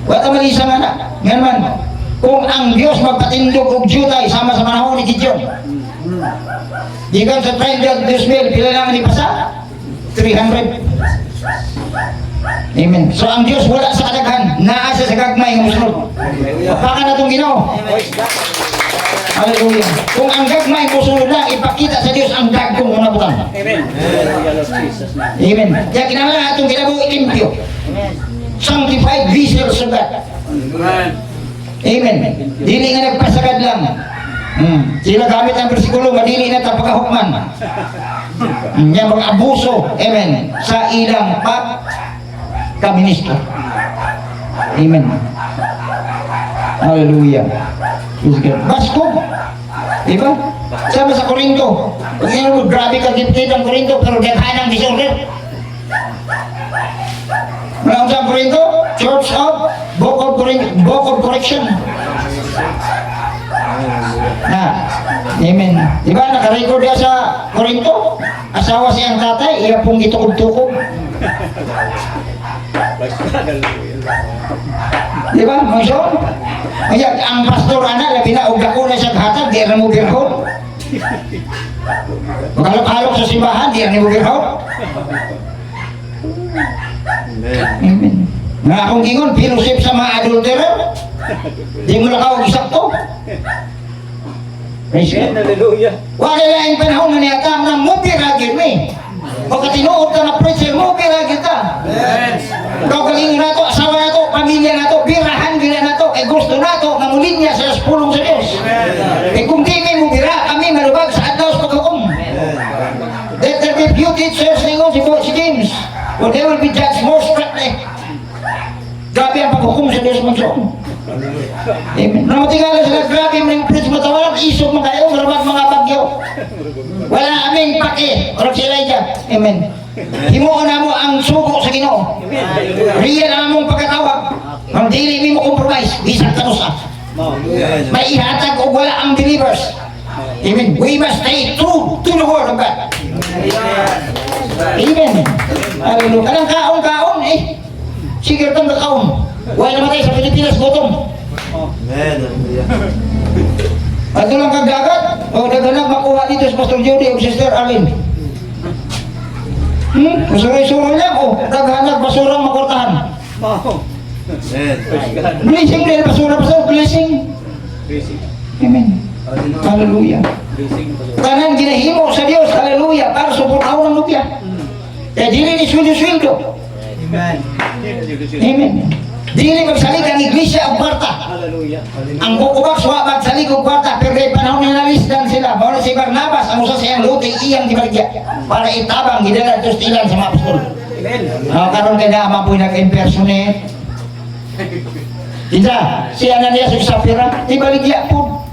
Wala man isang anak. Ngayon man, kung ang Diyos magpatindog og jutay sama sa manahon ni Gideon, di kan sa 300,000, pila lang ni Pasa? 300. Amen. So ang Diyos wala sa kadaghan, naa sa gagmay ng musunod. Baka na itong Ginoo. Hallelujah. Kung ang gagmay musunod lang, ipakita sa Diyos ang dagkong unabutan. Amen. Amen. Kaya kinahanglan atong ginabuhi limpyo. Sanctified vessels of God. Amen. Dili nga nagpasagad lang. Sila gamit ang bersikulo, madili na tapagahukman. Nga mag-abuso, amen, sa ilang pagkaministro. Amen. Hallelujah. Basko. Diba? Sama sa Korinto. Grabe ka gipit ang Korinto, pero daghan ang disorder. Malang sa Korinto, Church of Book of Correction. Amen. Diba, nakarecord niya sa Korinto, asawa siyang tatay, iya pong gitukog-tukog. Diba, Monson? Kaya ang pastor ana, labi na, ugako na siyang hatag, di na mo birhon. Maghalok-halok sa simbahan, di na mo birhon. Amen. Nga akong ingon, pinusip sa mga adulterer, di mo nakawag isakto. Praise God. Hallelujah. Wala lang panahon na niyatang na mo piragin me. Pagka tinuod ka na preacher mo, piragin ka. Ikaw kalingon na to, asawa na to, pamilya na to, birahan gila na to, gusto na to, namulin niya sa pulong sa Diyos. Kung di mo bira, kami malubag sa adlaw sa paghukom. Let there be few teachers ningon si James, or they will be judged more strictly. Grabe ang paghukom sa Diyos Monson. Amen. Namatingala sila, grabe yung preach mo tawalang isog mga kayo, marabag mga bagyo. Wala aming pake, orag si Elijah. Amen. Himuon na mo ang sugo sa Ginoo. Riyan ang among pagkatawag. Ang dili mo compromise, bisag tanusa. May ihatag o wala ang believers. Amen. We must stay true to the word of God. Amen. Hallelujah. Kanang kaon eh. Sige itong kakaon. Huwag namatay sa Pilipinas, gutom. Amen. Hallelujah. At lang kagagat, o dagalang makuha dito sa Pastor Jody o Sister Alin. Masuray-suray lang, o daghanag basurang makortahan. Wow. Amen. Praise God. Blessing din, basura, blessing. Blessing. Amen. Hallelujah. Blessing. Tanan ginahimo sa Dios, hallelujah, para suportahan ang lupya. Kaya dili ni sweldo-sweldo. Amen. Amen. Dili magsalig ang iglesia ang kwarta. Hallelujah. Ang bukubak suwa magsalig ang kwarta, pero kay panahon nila lisdan sila. Mawala si Barnabas, ang usa siyang luti, iyang dibarigya. Para itabang, gidala ito stilan sa mga apostol. Amen. Karon kay na mapoy nag-impersonate. Kita, si Ananias ug Sapphira, ibaligya po.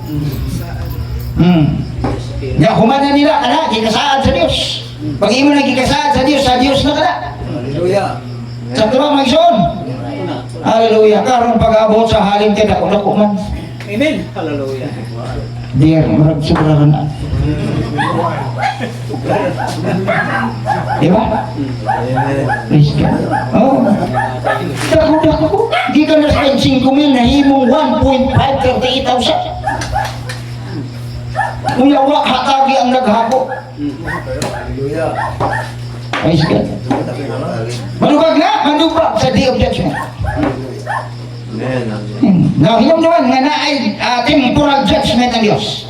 Ya humana nila kana gikasaad sa Dios. Pag imo na gikasaad sa Dios na kana. Hallelujah. Sa tuwa magson. Hallelujah. Karon pag-abot sa halin kay dako man. Amen. Hallelujah. Dear, murag sobraran na. Diba? Amen. Praise God. Oh. Dako. Di ka na spend 5,000 na himong 1.538,000. Kuya wa hatagi ang naghako. Hallelujah. Praise God. Manubag sa day of judgment. Amen. Now, hinom naman nga na ay temporal judgment ng Diyos.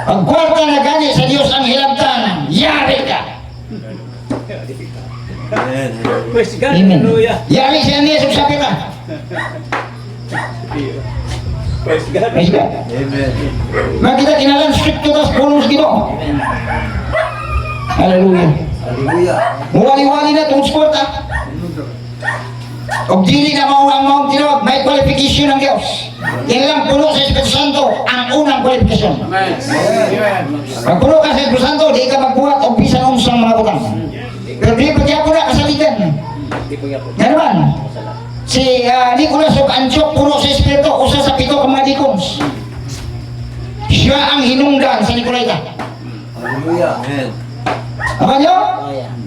Pag kwarta na gani sa Diyos ang hilabtan, yari ka. Amen. Praise God. Amen. Hallelujah. Yari siya niya sa sabi ka. Praise God. Praise God. Amen. Makita kinalan stricto tas pulos gino. Hallelujah. Hallelujah. Muwali-wali na itong sport ha. Og dili na mauang tinawag, may qualification ng Diyos. Kailang puno sa Espiritu Santo ang unang qualification. Pag puno ka sa Espiritu Santo, di ka magbuhat o bisan unsang mga butang. Pero di pa kaya po na kasalitan. Di po yapon. Yan naman, si Nicolas o Antioch, puno sa Espiritu, usa sa 7 ka mga deacons. Siya ang hinungdan sa Nicolaita. Hallelujah. Amen. Apa nyo?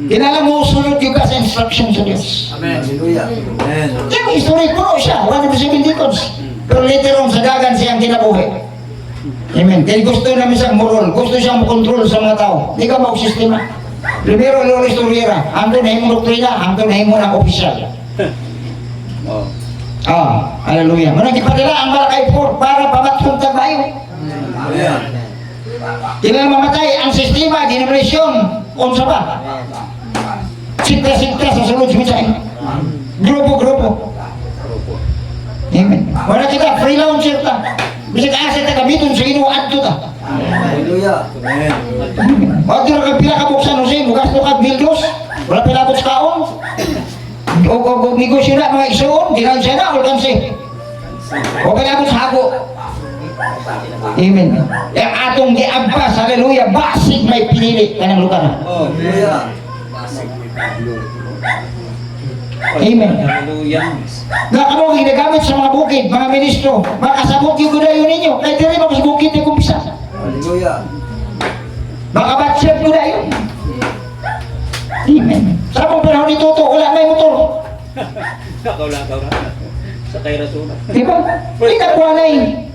Kinala mo sunod yung sa instruction sa Diyos. Hallelujah. Amen. Yung history puno siya, 107 deacons. Pero later on sa dagan siyang kinabuhi. Amen. Kaya gusto namin siyang moral, gusto siyang makontrol sa mga tao. Hindi ka mag-sistema. Primero, Lolo Historiera, hanggang na himo doktrina, hanggang na himo ng opisyal. Oh. Hallelujah. Manang ipadala ang Malakay 4 para pamatong tayo. Hallelujah. Kailangan mamatay ang sistema, denominasyon, unsa ba? Sintra-sintra sa sulod sa mensahe. Grupo-grupo. Amen. Wala kita, free launcher ta. Bisag asa ta gamiton sa inuad to ta. Hallelujah. Amen. Wag na kag pila ka buksan usay, bugas to kag bildos. Wala pila ka kaon. O negosyo na mga isuon, ginansya na, o kansi. O palabot sa hago. Amen. Yang atong giabas, hallelujah, basig may pinili kanang lugar. Oh. Hallelujah. Amen. Hallelujah. Nga kamo ginagamit sa mga bukid, mga ministro, makasabot yung gudayon ninyo. Kahit dili mga bukid na kumpisa. Hallelujah. Makabatsep gudayon. Amen. Sa akong panahon ni Toto, wala may motor. Lakaw. Sa kay Rasuna. Diba? Hindi na kuha na eh.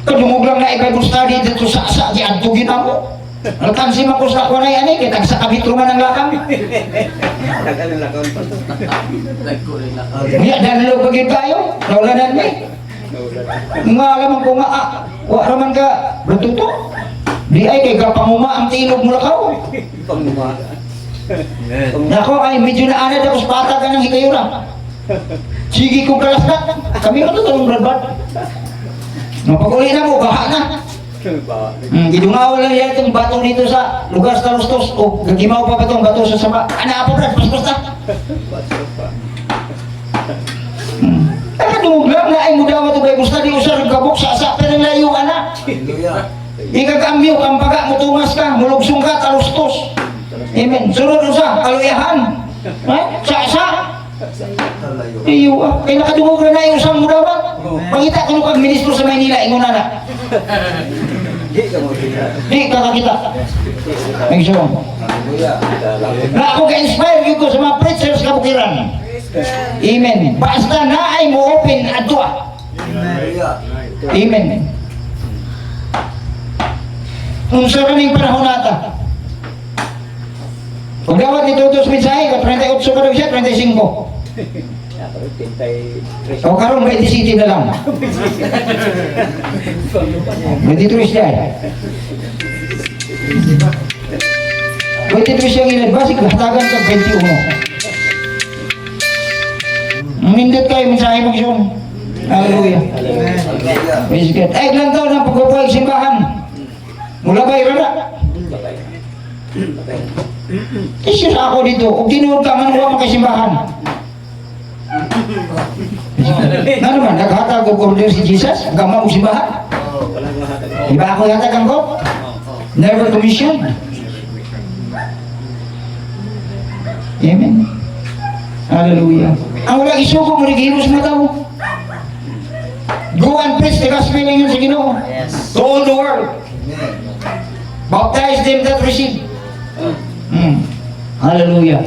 Kadungog lang na Bible study dito sa di antugin ako. Alkansi man ko sa kuha na yan eh, kaya sa kabitruman ng lakang. Tagal ng lakaw. Niya, danalo pagin tayo, naulanan mo eh. Nga alam ko nga, wala naman ka, lututo. Di ay kay kapanguma ang tilog mo lakaw. Panguma. Amen. Nako ay medyo naanad ako sa patag ka ng hikayura. Sige kong kalasgat. Kami ka ito talong bradbad. Mapag-uli na mo, baha na. Gidungaw lang yan itong batong dito sa lugar sa Lustos. O gagimaw pa ba itong bato sa saba. Ana pa brad, pas-pas na. Nakadungog lang na ay mudawa ito Bible study. Usar gabok sa asa, pero layo ka na. Hallelujah. Ikagambyo, kampaga, mutumas ka, mulugsong ka, talustos. Amen. Sunod sa kaluyahan. Sa Talayo. iyo kaya nakadungog na yung isang mudawa. Pangita ko kag ministro sa Maynila, ingon na na. Di kakakita. Nagsuong. Hallelujah. Na ako ka-inspire yun ko sa mga preachers kabukiran. Amen. Basta na ay mo open adwa. Hallelujah. Amen. Unsa kaming panahon nata? Kung dapat nito sa mensahe, 38 ka daw siya, 35. O karon 27 na lang. 23 siya. 23 siya gilid, basig hatagan ka 21. Mindot kayo mensahe mo kiyon. Hallelujah. Hallelujah. Praise God. Ay, ilang taon ang pagpupuhay simbahan? Mula ba irada? Isira ako dito. Kung tinuod ka man, huwag makasimbahan. Na naman, naghatag og order si Jesus? Gama mo simbahan? Iba ako yatag ang ko? Never commissioned. Amen. Hallelujah. Ang wala isugo mo, naghiros mo tao. Go and preach the gospel ngayon sa Ginoo. To all the world. Baptize them that receive. Hallelujah.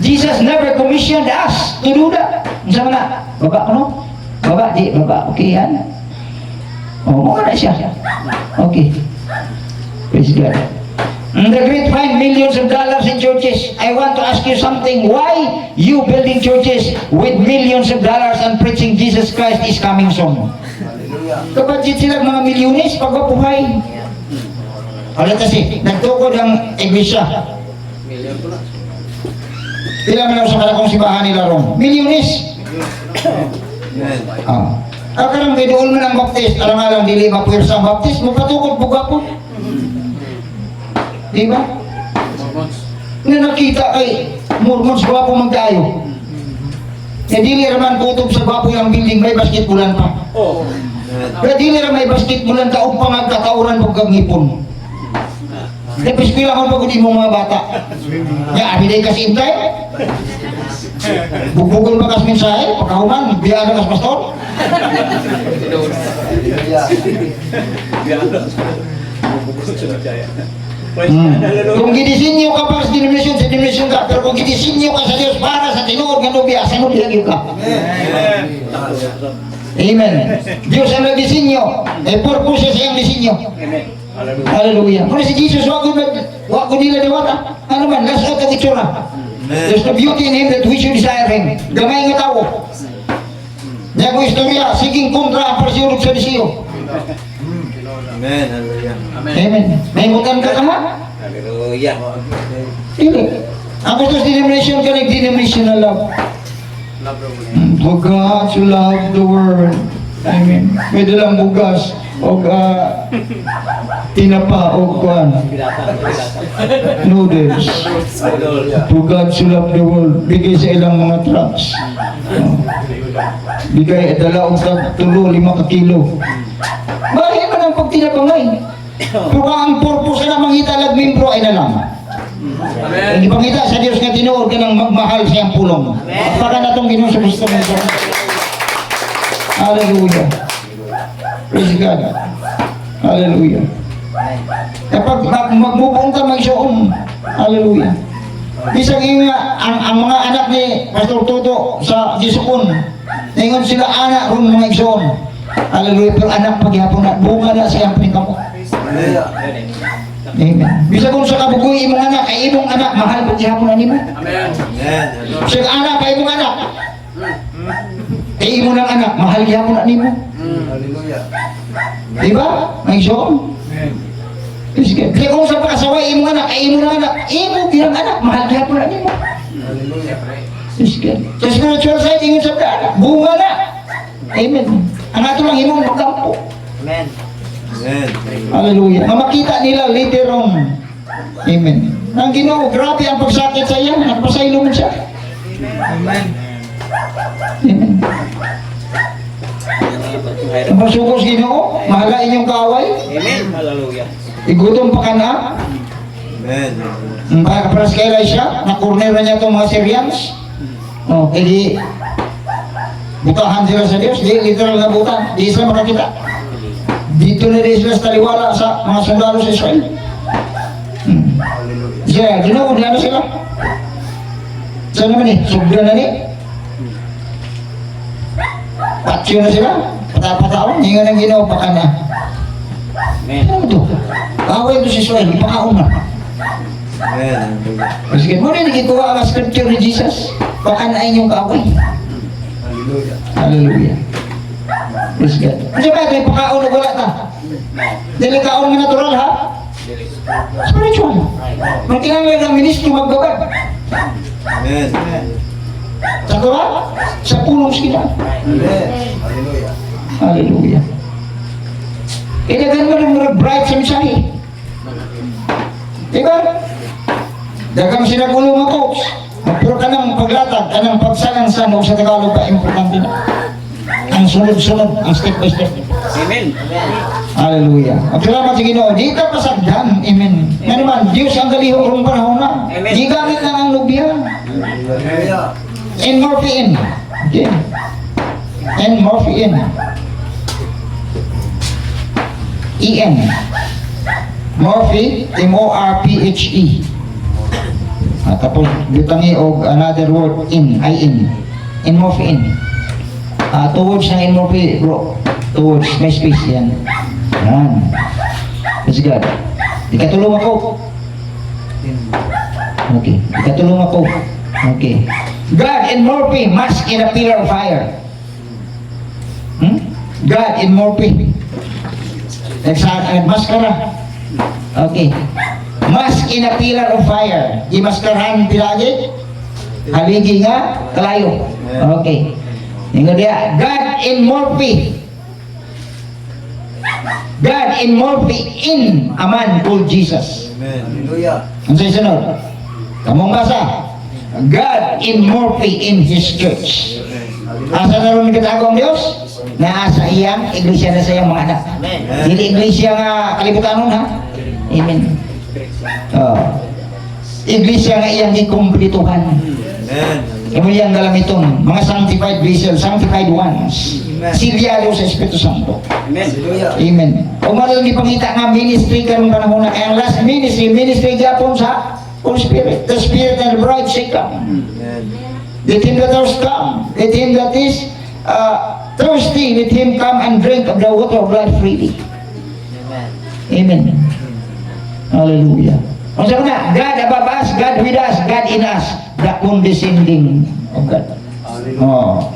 Jesus never commissioned us to do that. Sa mga, baba ko no? Baba, di, baba. Okay yan? O, mukha na siya. Okay. Praise God. The great find millions of dollars in churches. I want to ask you something. Why you building churches with millions of dollars and preaching Jesus Christ is coming soon? Hallelujah. Kapatid sila mga milyones pagpapuhay. Alam kasi, nagtukod ang iglesia. Pila man sa kalakong simbahan nila ron. Milyones. Akarang kay doon man ang baptist, alang-alang dili mapwersa ang baptist, mapatukod buga po. Diba? Na nakita kay Mormons gwapo magtayo. E dili raman kutob sa gwapo yung building, may basketbulan pa. Kaya dili raman may basketbulan ka upang magkatauran pag ngipon. Tapos kailangan pag mo mga bata. Ya, abiday kasi intay. Bugbugon ba kas mensahe? Pagkahuman, biya na kas pastor. Kung gidisinyo ka para sa denomination ka. Pero kung gidisinyo ka sa Diyos para sa tinuod nga nubya, sa nubya ka. Amen. Diyos ang nagdisinyo. Purpose sa iyang disinyo. Hallelujah. Kung si Jesus, wag ko nila diwata. Ano man, last out ang itsura. There's no beauty in Him that we should desire Him. Gamay nga tao. Diyan ko istorya, siging kontra ang parsiurog sa disiyo. Amen. Hallelujah. Amen. May mutan ka ka ha? Hallelujah. Hindi. Ang gusto sa denomination ka, nag-denomination na love. For God to love the world. Amen. Pwede lang bugas. O tinapa o kuan. Noodles. For God to love the world. Bigay sa ilang mga trucks. Bigay dala og tulo 5 ka kilo. Bakit man ang pagtinapangay? Pero ang purpose na mangita lag membro ay na lang. Hindi pangita sa Diyos nga tinuod ka ng magmahal siyang pulong. Para na itong Ginoo sa gusto mo. Hallelujah. Praise God. Hallelujah. Kapag magmubong ka magsuon, hallelujah. Bisag yung ang mga anak ni Pastor Toto sa Gisukon, ingon sila anak ron mga igsoon. Hallelujah. Pero anak pagyapon na, bunga na siyang pinitamo. Amen. Bisag kung sa kabugoy imong anak, ay imong anak, mahal pagyapon na nimo. Amen. Bisag anak, ay imong anak. Kay imo ng anak, mahal gyapon na nimo. Hallelujah. Diba? May igsoon. Kaya kung sa pakasaway imong anak, ay imo ng anak, imo bilang anak, mahal gyapon na nimo. Hallelujah. Sa spiritual side, ingon sa anak, bunga na. Amen. Ang ato lang imong magkampo. Amen. Hallelujah. Mamakita nila later on. Amen. Ang Ginoo, grabe ang pagsakit sa iya, nagpasaylo man siya. Amen. Amen. Ang pasugos Ginoo, mahala inyong kaaway. Amen. Hallelujah. Igutom pa ka na. Amen. Para sa kay Elisha, na-corner na niya itong mga Syrians. Di butahan sila sa Diyos, di literal na butan, di sila makakita. Dito na di sila sa taliwala sa mga sundalo sa Israel. Hallelujah. Ginoo, di ano sila? Saan naman sobra na ni? Action na sila. Patapataon. Hinga ng Ginoo, baka na. Amen. Ano ito? Away ito si Suel, ipakaon na. Amen. Hallelujah. Sige, mo rin nagikuha ang scripture ni Jesus. Baka na inyong kaaway. Hallelujah. Hallelujah. Praise God. Ano ba ito? Ipakaon na wala ta? Dili kaon nga natural ha? Spiritual. Magkailangan ng ministro maggabag. Amen. Sa ba? Sa pulong sila. Amen. Hallelujah. Hallelujah. Ilagan mo ng mga bright sa mensahe. Diba? Dagang sinagulong mga coach. Pero kanang paglatag, kanang pagsalansan o sa Tagalog pa, importante na. Ang sunod-sunod, ang step by step. Amen. Hallelujah. At salamat sa Ginoo. Di ka pasagdan. Amen. Nga naman, Diyos ang galihong rong panahon na. Amen. Di gamit lang ang lubya. Hallelujah. And morphine. Okay. And morphine. E-N. Morphe, M-O-R-P-H-E. Tapos, butangi og another word, in, I-in. In morphine. Towards na in morphine, bro. Towards, may space yan. Yan. Let's go. Ikatulong ako. Okay. Ikatulong ako. Okay. God in morphine, mask in a pillar of fire. God in morphine. Nagmaskara. Okay. Mask in a pillar of fire. Imaskarahan pilagi. Haligi nga, kalayo. Okay. Ingo dia. God in morphe. God in morphe in a man called Jesus. Amen. Hallelujah. Ang sa'yo sunod. Kamong basa. God in morphe in His church. Asa na rin kitago ang Diyos? Naasa iyang iglesia na sa iyang mga anak. Dili iglesia nga kalibutan nun ha? Amen. Iglesia nga iyang ikumplituhan. Amen. Imo iyang galamiton, mga sanctified vessels, sanctified ones. Silyado sa Espiritu Santo. Amen. Hallelujah. Amen. Kung malang ipangita nga ministry karong panahon na kaya ang last ministry gyapon sa Holy Spirit. The Spirit and the bride say come. Amen. Let him that thirst come. Let him that is thirsty, let him come and drink of the water of life freely. Amen. Hallelujah. Ang sabi na, God above us, God with us, God in us, the condescending of God. Oh.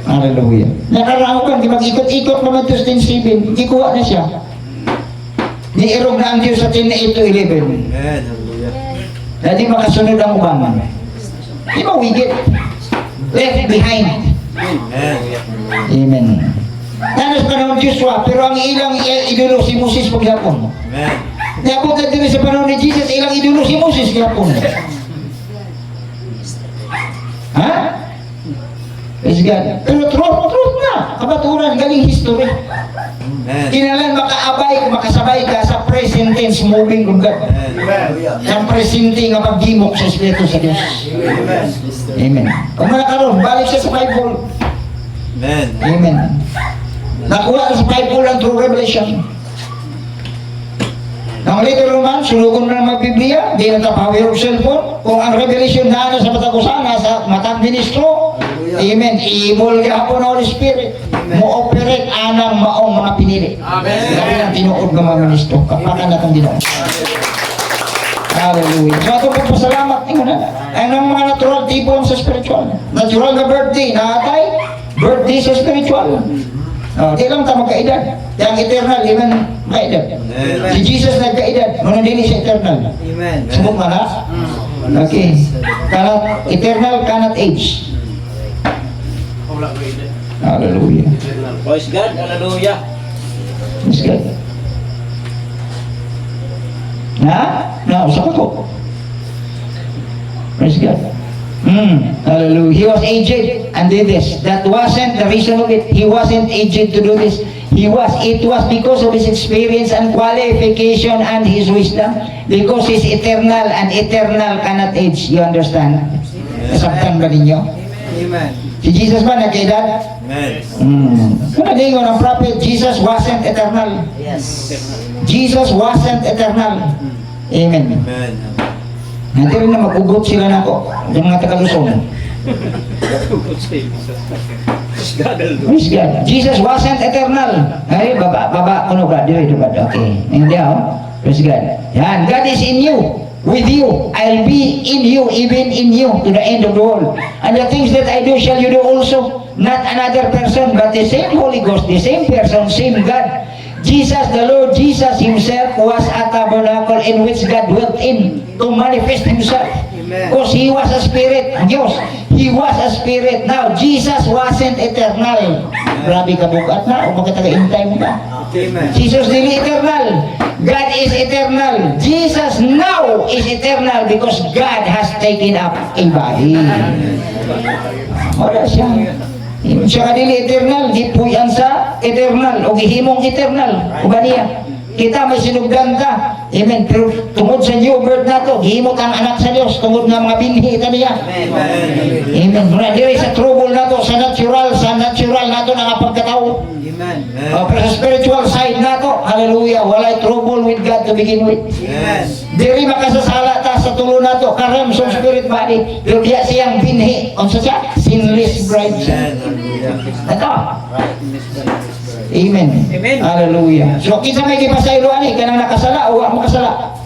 Hallelujah. Nakaraokan, di mag-ikot-ikot naman to 10:7, ikuha na siya. Niirog na ang Diyos sa 10:8 to 11. Amen. Hallelujah. Na di makasunod ang ubangan. Di mawigit. Left behind. Amen. Amen. Nanas panahon Joshua, pero ang ilang idolo si Moses paghapon. Amen. Naabot na din sa panahon ni Jesus, ilang idolo si Moses paghapon. Ha? Praise God. Pero truth na. Kabaturan, galing history. Amen. Kinalan makaabay, makasabay ka sa present tense moving of God. Amen. Hallelujah. Sa presente nga pagdimok sa Espiritu sa Diyos. Amen. Amen. Kung malakaroon, balik siya sa Bible. Amen. Amen. Nakuha sa Bible ang true revelation. Nang later naman, sunugon na ng mag-Biblia, di na tapawir of cellphone. Kung ang revelation na sa matagusan, nasa matang ministro, amen, i-imol gahapon ng Holy Spirit. Mo-operate anang maong mga pinili. Amen. Kaya ang tinuod ng mga ministro, kapakan na itong Ginoo. Hallelujah. So ito po pasalamat. Ang mga natural tipo ang sa spiritual. Natural na birthday, naatay, birthday sa spiritual. Di lang ta magkaedad. Yang eternal, di man magkaedad. Si Jesus nagkaedad, muna din siya eternal. Amen. Subok man ha? Okay. Cannot, eternal cannot age. Hallelujah. Praise God. Hallelujah. Praise God. Usap ako. Praise God. Hallelujah. He was aged and did this. That wasn't the reason of it. He wasn't aged to do this. It was because of his experience and qualification and his wisdom. Because he's eternal and eternal cannot age. You understand? Nasabtan ba ninyo? Amen. Si Jesus ba nagkaedad? Amen. Kung naging ng prophet, Jesus wasn't eternal. Yes. Jesus wasn't eternal. Amen. Amen. Hindi rin na mag-ugot sila na ako. Yung mga taga-Luzon. Praise God, hallelujah. Praise God. Jesus wasn't eternal. Ay, baba, ano ka? Dito ba? Okay. Hindi ako. Praise God. Yan. God is in you. With you. I'll be in you, even in you, to the end of the world. And the things that I do shall you do also. Not another person, but the same Holy Ghost, the same person, same God. Jesus, the Lord Jesus Himself was a tabernacle in which God dwelt in to manifest Himself. Because He was a spirit. Diyos, He was a spirit. Now, Jesus wasn't eternal. Grabe ka bukat na, o makataga-intay mo ka. Amen. Jesus dili eternal. God is eternal. Jesus now is eternal because God has taken up a body. Wala siya. Siya ka dili eternal, gipuyan sa eternal, o gihimong eternal. O ba niya? Kita may sinugdan ka. Amen. Pero tungod sa new birth na to, gihimot ang anak sa Diyos, tungod nga mga binhi ka niya. Amen. Muna diri sa trouble na to, sa natural na to nga pagkatao. Amen. Pero sa spiritual side na to, hallelujah, walay trouble with God to begin with. Amen. Diri makasasala ta sa tulo na to, karam sa spirit body, pero diya siyang binhi. Unsa siya? Sinless bride siya. Ito. Amen. Amen. Hallelujah. So, kinsa may gipasaylo ani kanang nakasala o wa makasala?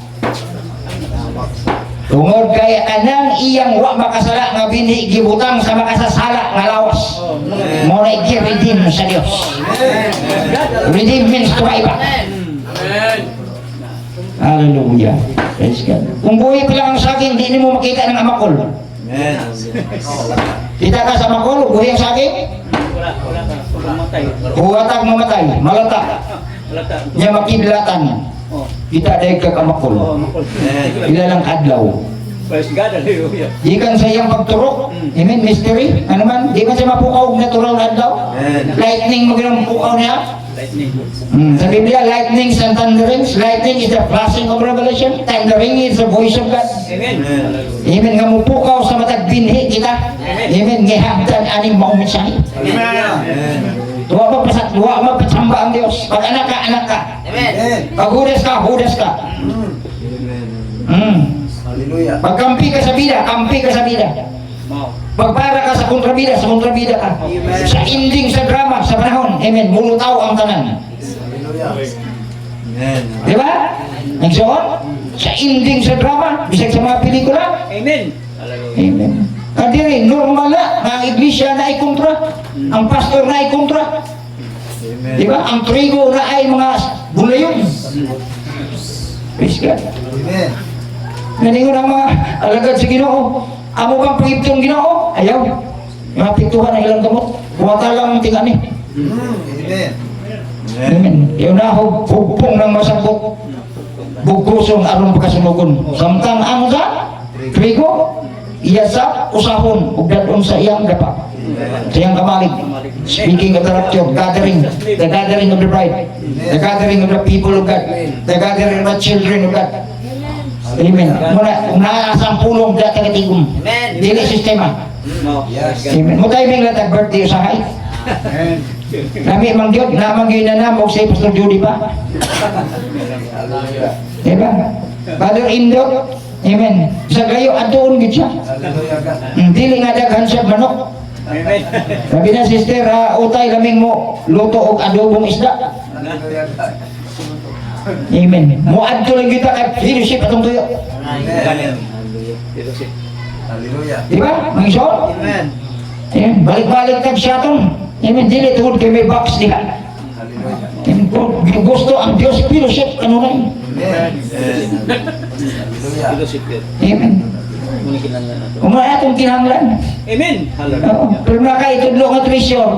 Tungod kay anang iyang wa makasala nga binhi gibutang sa makasasala nga lawas. Mo na gi-redeem sa Dios. Redeem means to buy back. Hallelujah. Praise God. Kung buhay pa lang ang saging, di mo makita ng amakol. Amen. Kita ka sa amakol, buhay ang saging, Wala ka. Pumatay. huwatag mamatay, malata. Wala ka. Niya makidlatan. Oh. Kita dahil ka Oh, kamakol. makul. Ilalang adlaw. Praise God, hallelujah. Di kan sa iyang pagturok. Amen, mystery. Ano man, di man siya mapukaw natural na adlaw. Amen. Lightning magandang pukaw niya. Lightning. Sa Biblia, lightnings and thunderings. Lightning is the flashing of revelation. Thundering is the voice of God. Amen. Amen, nga mupukaw sa matag binhi kita. Amen, ngihagdan aning maong mensahe. Amen. Tuwa magpatsamba ang Diyos. Pag anak ka. Pag hudas ka. Hallelujah. Pag kampi ka sa bida. Wow. Pagpara ka sa kontrabida ka. Sa ending sa drama, sa panahon, amen, mulutaw ang tanan. Hallelujah. Amen. Di ba? Nagsuot? Sa ending sa drama, bisag sa mga pelikula, Amen. Hallelujah. amen. Kadiri, normal na, ang iglesia na ay kontra, ang pastor na ay kontra. Amen. Di ba? Ang trigo na ay mga bulayon. Praise God. Amen. Naningon ang mga alagad sa Ginoo. Amo bang pangiptong Ginoo? Ayaw. Mga pituhan ang ilang gamot. Buwata lang ang tingani. Amen. Amen. Yung nahog, bugpong ng masabot. Bugkusong arong pagkasunugon. Samtang ang sa trigo, iya sa usahon, ug dadon sa iyang gapa. Sa iyang kamalig. Speaking of the rapture, the gathering of the bride, the gathering of the people of God, the gathering of the children of God. Amen. Muna asang pulong dati katigong. Dili sistema. Wow. Yes. Amen. Mo tayo may latag birthday usahay. Amen. Nami mangyod, namang ginanam og si Pastor Judy pa. Hallelujah. Diba? Father Indot, amen. Sa gayo adtuon gid siya. Hallelujah, God. Dili nga daghan siya manok. Amen. Sabi na sister, utay laming mo luto og adobong isda. Hallelujah, God. Amen. Mo adto lang kita kay fellowship atong tuyo. Amen. Hallelujah. Hallelujah. Diba? Mangison? Amen. Amen. Balik-balik kag siya ton. Amen. Dili tungod kay may box diha. Hallelujah. Amen. Kung gusto ang Dios fellowship kanunay. Amen. Hallelujah. Fellowship. Amen. Muna kinahanglan nato. Kung wala atong kinahanglan. Amen. Oo. Hallelujah. Pero nakaitudlo nga treasure.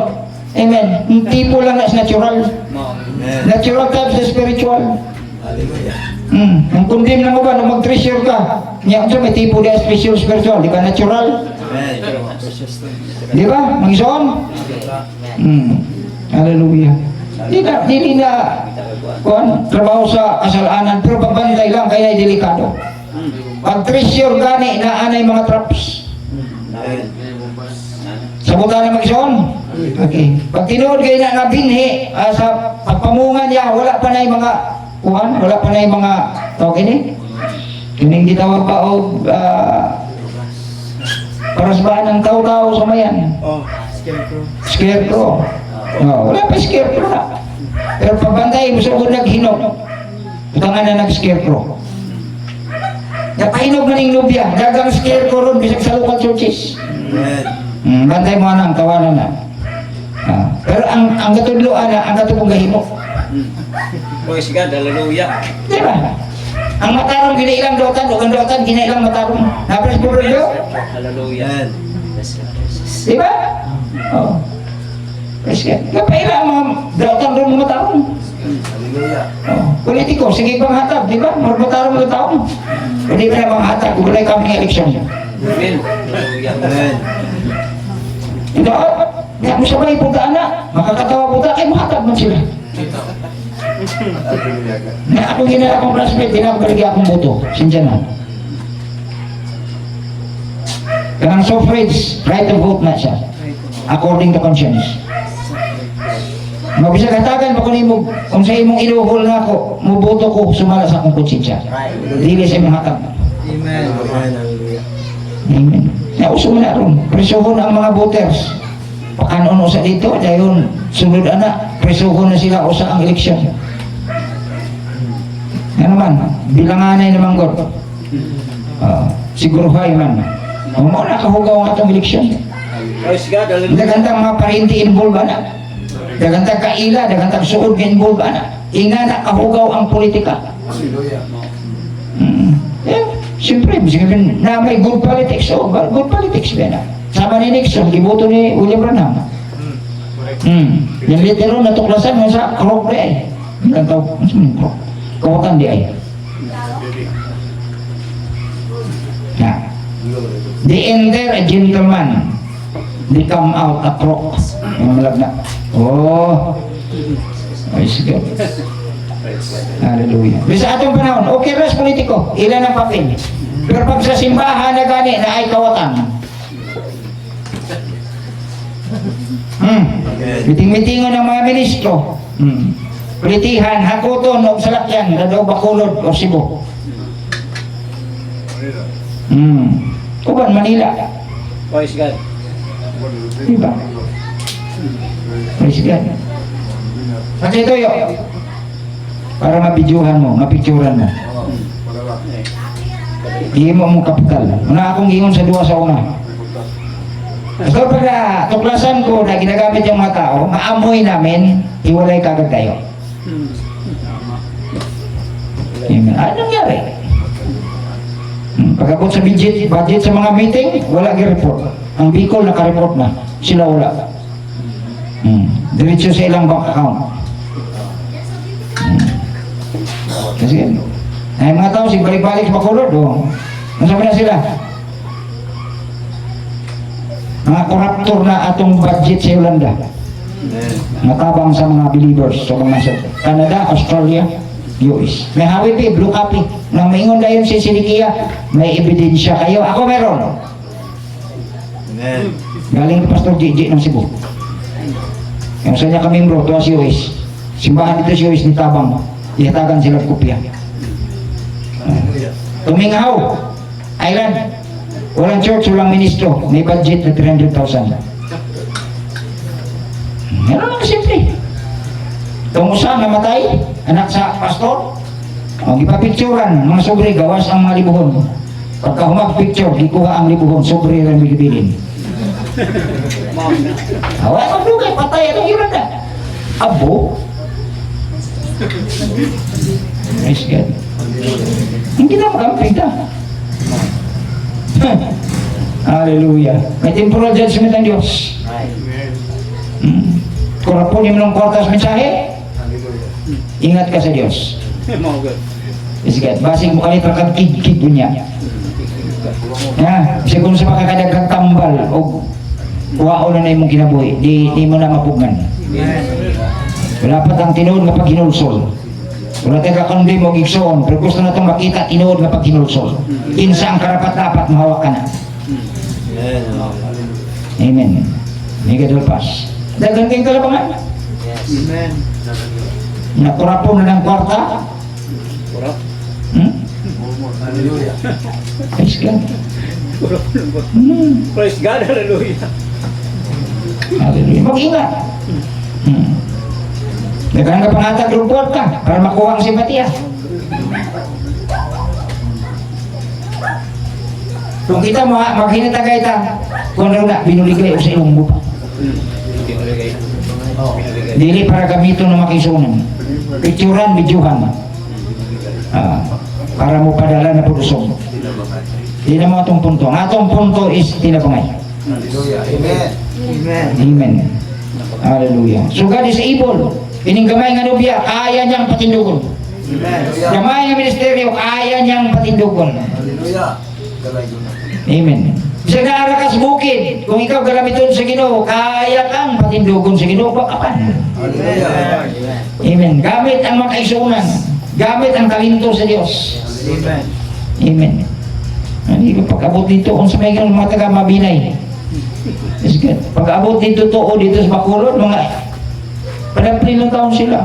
Amen. Yung tipo lang na is natural. Wow. Natural types na spiritual. Hallelujah. Ang kundim na mo ba nung mag-treasure ka? Niya kung may tipo na spiritual. Di ba natural? Amen. Di ba? Mangison? Hallelujah. Dili na kuan, trabaho sa kasalanan. Pero pagbantay lang kaya delikado. Pag treasure gani na anay mga traps. Amen. Sabutan na magison. Okay. Pag tinuod kayo na binhi sa pagpamungan niya, wala pa na yung mga kuhan, wala pa na yung mga tawag ini. Kining gitawag pa o parasbahan ng tao-tao sa mayan. Oh. Scarecrow. Oh, wala pa scarecrow na. Pero pabantay mo sa naghinog. Butangan na nag-scarecrow. Napahinog na ning nubya. Dagang scarecrow ron bisag sa local churches. Bantay mo anang tawanan na. Pero ang katudloan na, ang katubong gahimo. Praise God, hallelujah. Di ba? Ang matarong ginailang dotan, ugang dotan, ginailang matarong. Napres po rin Hallelujah. Di ba? Oo. Praise God. Kapaila ang mga dotan rin mga matarong. Oh, politiko, sige pang hatag, di ba? Matarong mga taong. Hindi ba na mga hatag, gulay kami ng eleksyon. Amen. Hallelujah. Amen. Ito, di mo sabay puntaan na. Makakatawa punta, ay mahatag man sila. Na ako ginala akong classmate, di na ako balagi akong boto. Sinsya na. Kanang suffrage, right to vote na siya. According to conscience. Mabisag hatagan pa kung kung sa imong iluhol na ako, muboto ko, sumala sa akong konsensya. Dili sa imong hatag. Amen. Hallelujah. Amen. Nauso mo na ron. Presohon ang mga voters. Pakanon sa dito, dahil sunod na, presohon na sila o sa ang eleksyon. Ano man, bilanganay naman God. Siguro hay man. Mo na kahugaw ang atong eleksyon. Praise God, hallelujah. Dagantang mga parinti involved na. Dagantang kaila, dagantang suod involved na. Ina na kahugaw ang politika. Siyempre, na may good politics. Oh, good politics ba na? Sama ni Nixon, giboto ni William Branham. Yung litero natuklasan mo sa Krog di ay. Ang tawag, Krog. Kawakan di ay. They enter a gentleman. They come out a crook. Yung malagna. Oh. Ay, sige. Hallelujah. Bisa atong panahon, okay ras politiko. Ilan ang papel. Pero pag sa simbahan na gani, na ay kawatan. Miting-mitingon ng mga ministro. Plitihan, hakuton, o salakyan, Radaw Bacolod o Cebu. Uban, Manila. Praise God. Diba? Praise God. Kasi ito yun. Para mabidyohan mo, mapicturan mo. Hindi mo mong kapital. Una akong ingon sa duwa sa una. So pag tuklasan ko na ginagamit yung mga tao, maamoy namin, iwalay kagad tayo. Amen. Ano nangyari? Pagkakot sa budget sa mga meeting, wala gi-report. Ang Bicol naka-report na, sila wala. Diretso sa ilang bank account. Kasi ay mga tao, si balik-balik sa Bacolod, nasabi na sila. Mga koruptor na atong budget sa Yolanda. Natabang sa mga believers sa mga Canada, Australia, US. May hawi blue copy. Nang maingon dayon si Sinikia, may ebidensya kayo. Ako meron. Galing ni Pastor Gigi ng Cebu. Yung sa niya kami bro, tuwa si US. Simbahan dito si US ni Tabang. Ihatagan sila kopya. Tumingaw, Island. Walang church, walang ministro. May budget na 300,000. Yan lang simple. Itong usa namatay, anak sa pastor. Ipapicturan, mga sobre, gawas ang mga libuhon. Pagka humag-picture, gikuha ang libuhon, sobre rin bigibilin. Away ang lugay, patay ang iran na. Abo. Praise God. Hindi na magampig na. Hallelujah. May temporal judgment ang Diyos. Kung rapunin mo ng kwartas mensahe, ingat ka sa Diyos. Praise God. Basig mo kanito kang kid-kid niya. Kasi kung sa makakadagkag tambal o kuwao na imong kinabuhi, di mo na mapugnan. Wala pa tang tinuod nga pag hinulsol. Wala tayo kakundi mo gigsoon, pero gusto na itong makita tinuod nga pag hinulsol. Insa ang karapat-dapat mahawak ka na. Amen. May gadol pas. Dagan kayong kalabangan. Amen. Nakurapon na ng kwarta. Kurap. Hallelujah. Praise God. Praise God, hallelujah. Hallelujah. Mag-ingat. Nagkaan ka pangatag report ka para makuha ang simpatiya. Kung kita maghinatagay ta, kung ano na, binuligay o sa ilong mo pa. Pinulagay. Pinulagay. Dili para gamiton na makisunan. Picturean, videohan. Para mo padala na produsong. Di na mo atong punto. Ang atong punto is tinabangay. Hallelujah. Amen. Amen. Amen. Hallelujah. So God is able. Ining gamay nga nubya, kaya niyang patindugon. Amen. Gamay nga ministeryo, kaya niyang patindugon. Hallelujah. Amen. Sa naara ka sa bukid, kung ikaw galamiton sa Ginoo, kaya kang patindugon sa Ginoo, bakapan. Hallelujah. Amen. Gamit ang makaisunan. Gamit ang kalinto sa Diyos. Amen. Amen. Hindi ko pag-abot dito, kung sa may ganun mga taga mabinay. Is good. Pag-abot dito to, dito sa Bacolod, mga padapli ng taon sila.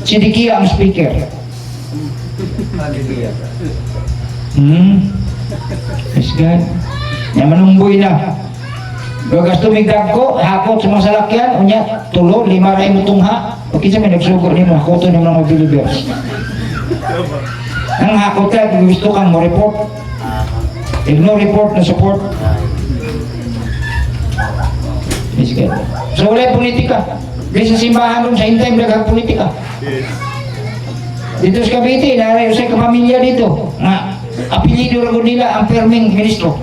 Si Dikia ang speaker. Hallelujah. Is good. Yan manungboy na. Gagas tumigdag ko, hakot sa mga salakyan, unya, tulo, 5 ray mo tungha. Pagkita may nagsugo ni mga hakoto ni mga believers. Ang hakot ka, kung gusto kang mo report. If no report, no support. Is good. So wala yung politika. Di sa simbahan doon, sa in-time nagkag-politika. Dito sa Cavite, narayo sa kapamilya dito. Nga, apelido rin nila ang perming ministro.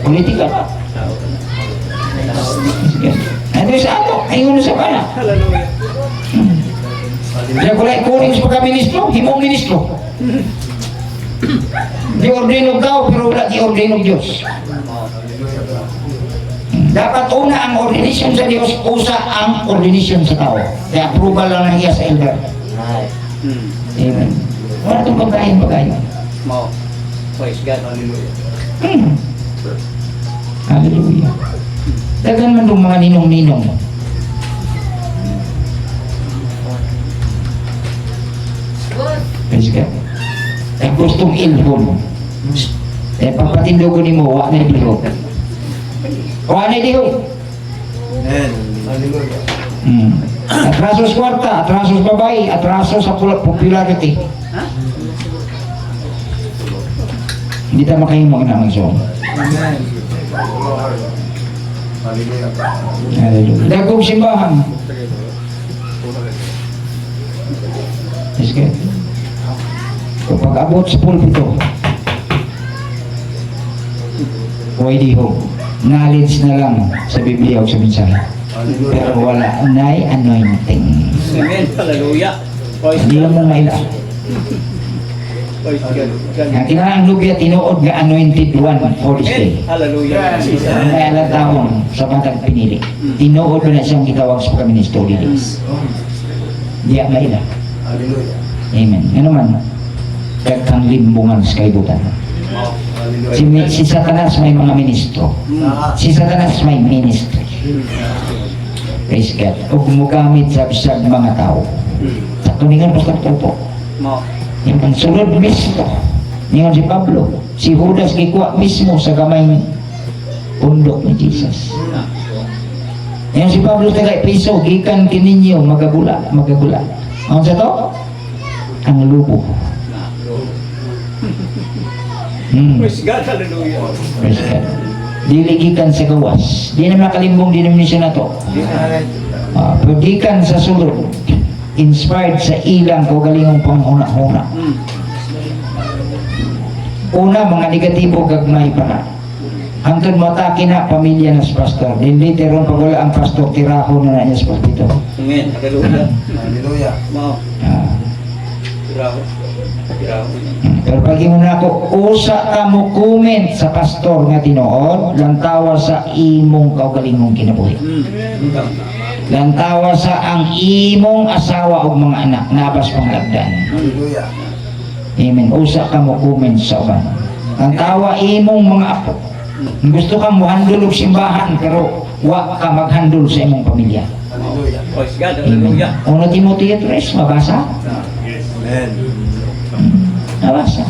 Politika. Ano sa ato? Ayun na sa bala. Hallelujah. Kaya kulay kuning sa pagka-ministro, himong ministro. Di ordinog daw, pero wala di ordinog Diyos. Dapat una ang ordination sa Diyos, usa ang ordination sa tao. Kaya approval lang ng iya sa elder. Amen. Wala itong pagkain. Mo. Praise God. Hallelujah. Hallelujah. Dagan man itong mga ninong-ninong. Praise God. Ang gustong ilhon. Papatindogon ni mo, wak na ilhon. Wak na ilhon. Amen. Hallelujah. Atraso sa kwarta, atraso sa babae, atraso sa popularity. Hindi tayo makahimong na ng song. Amen. Hallelujah. Hallelujah. Dagong simbahan. Is good. Kapag abot sa pulpito, pwede ho, knowledge na lang sa Biblia o sa mensahe. Pero wala na'y anointing. Amen. Hallelujah. Praise Hindi lang God. mo maila. Praise God. Ang kinahang lubya, tinuod nga anointed one for this Amen. day. Hallelujah. Ang may alang taon sa matag pinili. Tinuod na siyang gitawag sa pagkaministro leaders. Diya maila. Hallelujah. Amen. Ano man, kagkang limbungan sa kaibutan. Hallelujah. Si Satanas may mga ministro. Si Satanas may ministry. Praise God. O gumagamit sa bisag mga tao. Sa tuningan Pastor Topo. Mo. Yung ang sulod mismo. Yung si Pablo. Si Judas gikuha mismo sa kamay pundok ni Jesus. Yung si Pablo tagay piso, gikan kininyo, magagula. Ano sa to? Ang lubo. Praise God. Hallelujah. Praise God. Diligikan sa gawas. Di na makalimbong denomination na to. Pagdikan sa sulod. Inspired sa ilang kaugalingong panghuna-huna. Una, mga negatibo gagmay pa na. Hangtod matake na pamilya na sa pastor. Din later on, pag wala ang pastor, tiraho na niya sa pulpito. Amen. Hallelujah. Hallelujah. Mo. Tiraho. Pero pag mo na ako, usa ka mo comment sa pastor nga tinuod, lantawa sa imong kaugalingong kinabuhi. Lantawa sa ang imong asawa o mga anak, nabas panglagdan. Hallelujah. Amen. Usa ka mo comment sa uban. Lantawa imong mga apo. Gusto kang muhandul og simbahan, pero wa ka maghandul sa imong pamilya. Hallelujah. Praise God. Amen. Hallelujah. Una Timoteo 3, mabasa? Amen. Nabasa.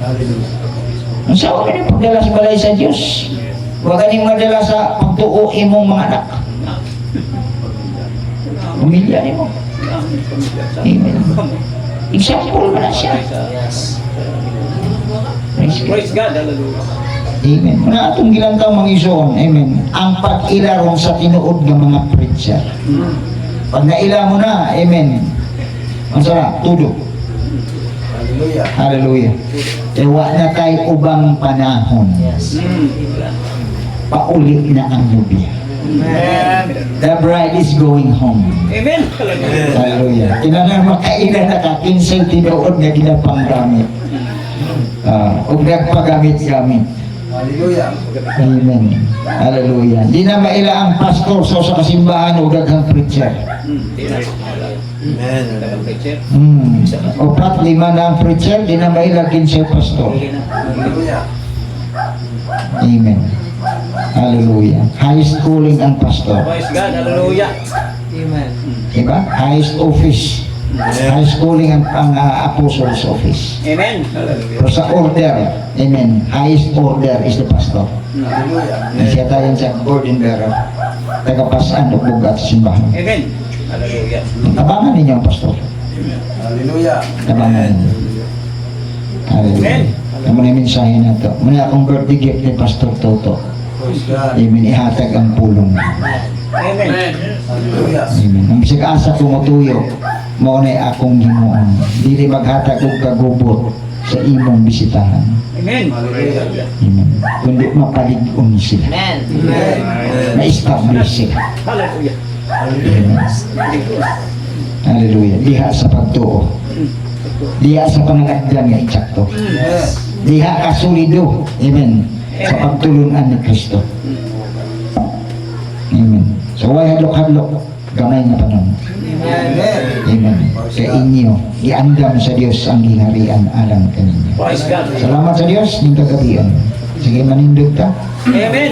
Hallelujah. Ang sa oras yung pagdala sa balay sa Diyos. Huwag ka niyong madala sa pagtuo imong mga anak. Pamilya niyo mo. Amen. Example mo na siya. Praise God. Praise God. Hallelujah. Amen. Muna atong gilantaw mga isuon. Amen. Ang pag-ilarong sa tinuod ng mga preacher. Pag naila mo na, amen. Ang sarap, tudo. Hallelujah. Hallelujah. Ewa na tayo ubang panahon. Pauli na ang nobya. Amen. The bride is going home. Amen. Hallelujah. Hallelujah. Kinanang makailan na ka, kinsay tinuod nga ginapanggamit. Huwag nagpagamit-gamit. Hallelujah. Amen. Hallelujah. Di na maila ang pastor sa kasimbahan o daghang preacher. Amen. Preacher. Opat, lima na ang preacher, di na maila kinsay pastor. Hallelujah. Amen. Hallelujah. Highest calling ang pastor. Praise God. Hallelujah. Amen. Diba? Highest office. Highest calling ang apostles office. Amen. Hallelujah. Pero sa order, amen, highest order is the pastor. Hallelujah. Siya tayo sa burden bearer. Tagapasaan o bugat sa simbahan. Amen. Hallelujah. Tabangan ninyo ang pastor. Hallelujah. Tabangan ninyo. Hallelujah. Amo na yung mensahe na ito. Muna akong birthday gift ni Pastor Toto. Praise God. Amen. Ihatag ang pulong. Amen. Hallelujah. Amen. Ang bisag asa tumutuyo, mo na akong ginuon. Dili maghatag og kagubot sa imong bisitahan. Amen. Hallelujah. Amen. Kundi mapalig-on sila. Amen. Ma-establish sila. Hallelujah. Amen. Hallelujah. Diha sa pagtuo. Diha sa panangadyan nga eksakto. Yes. Diha ka solido. Amen. Sa pagtulunan ni Kristo. Amen. So why hadlok-hadlok? Gamay na panahon. Amen. Amen. Sa inyo, iandam sa Diyos ang gingharian alang kaninyo. Praise God. Salamat sa Diyos, ng kagabihan. Sige, manindog ka. Amen.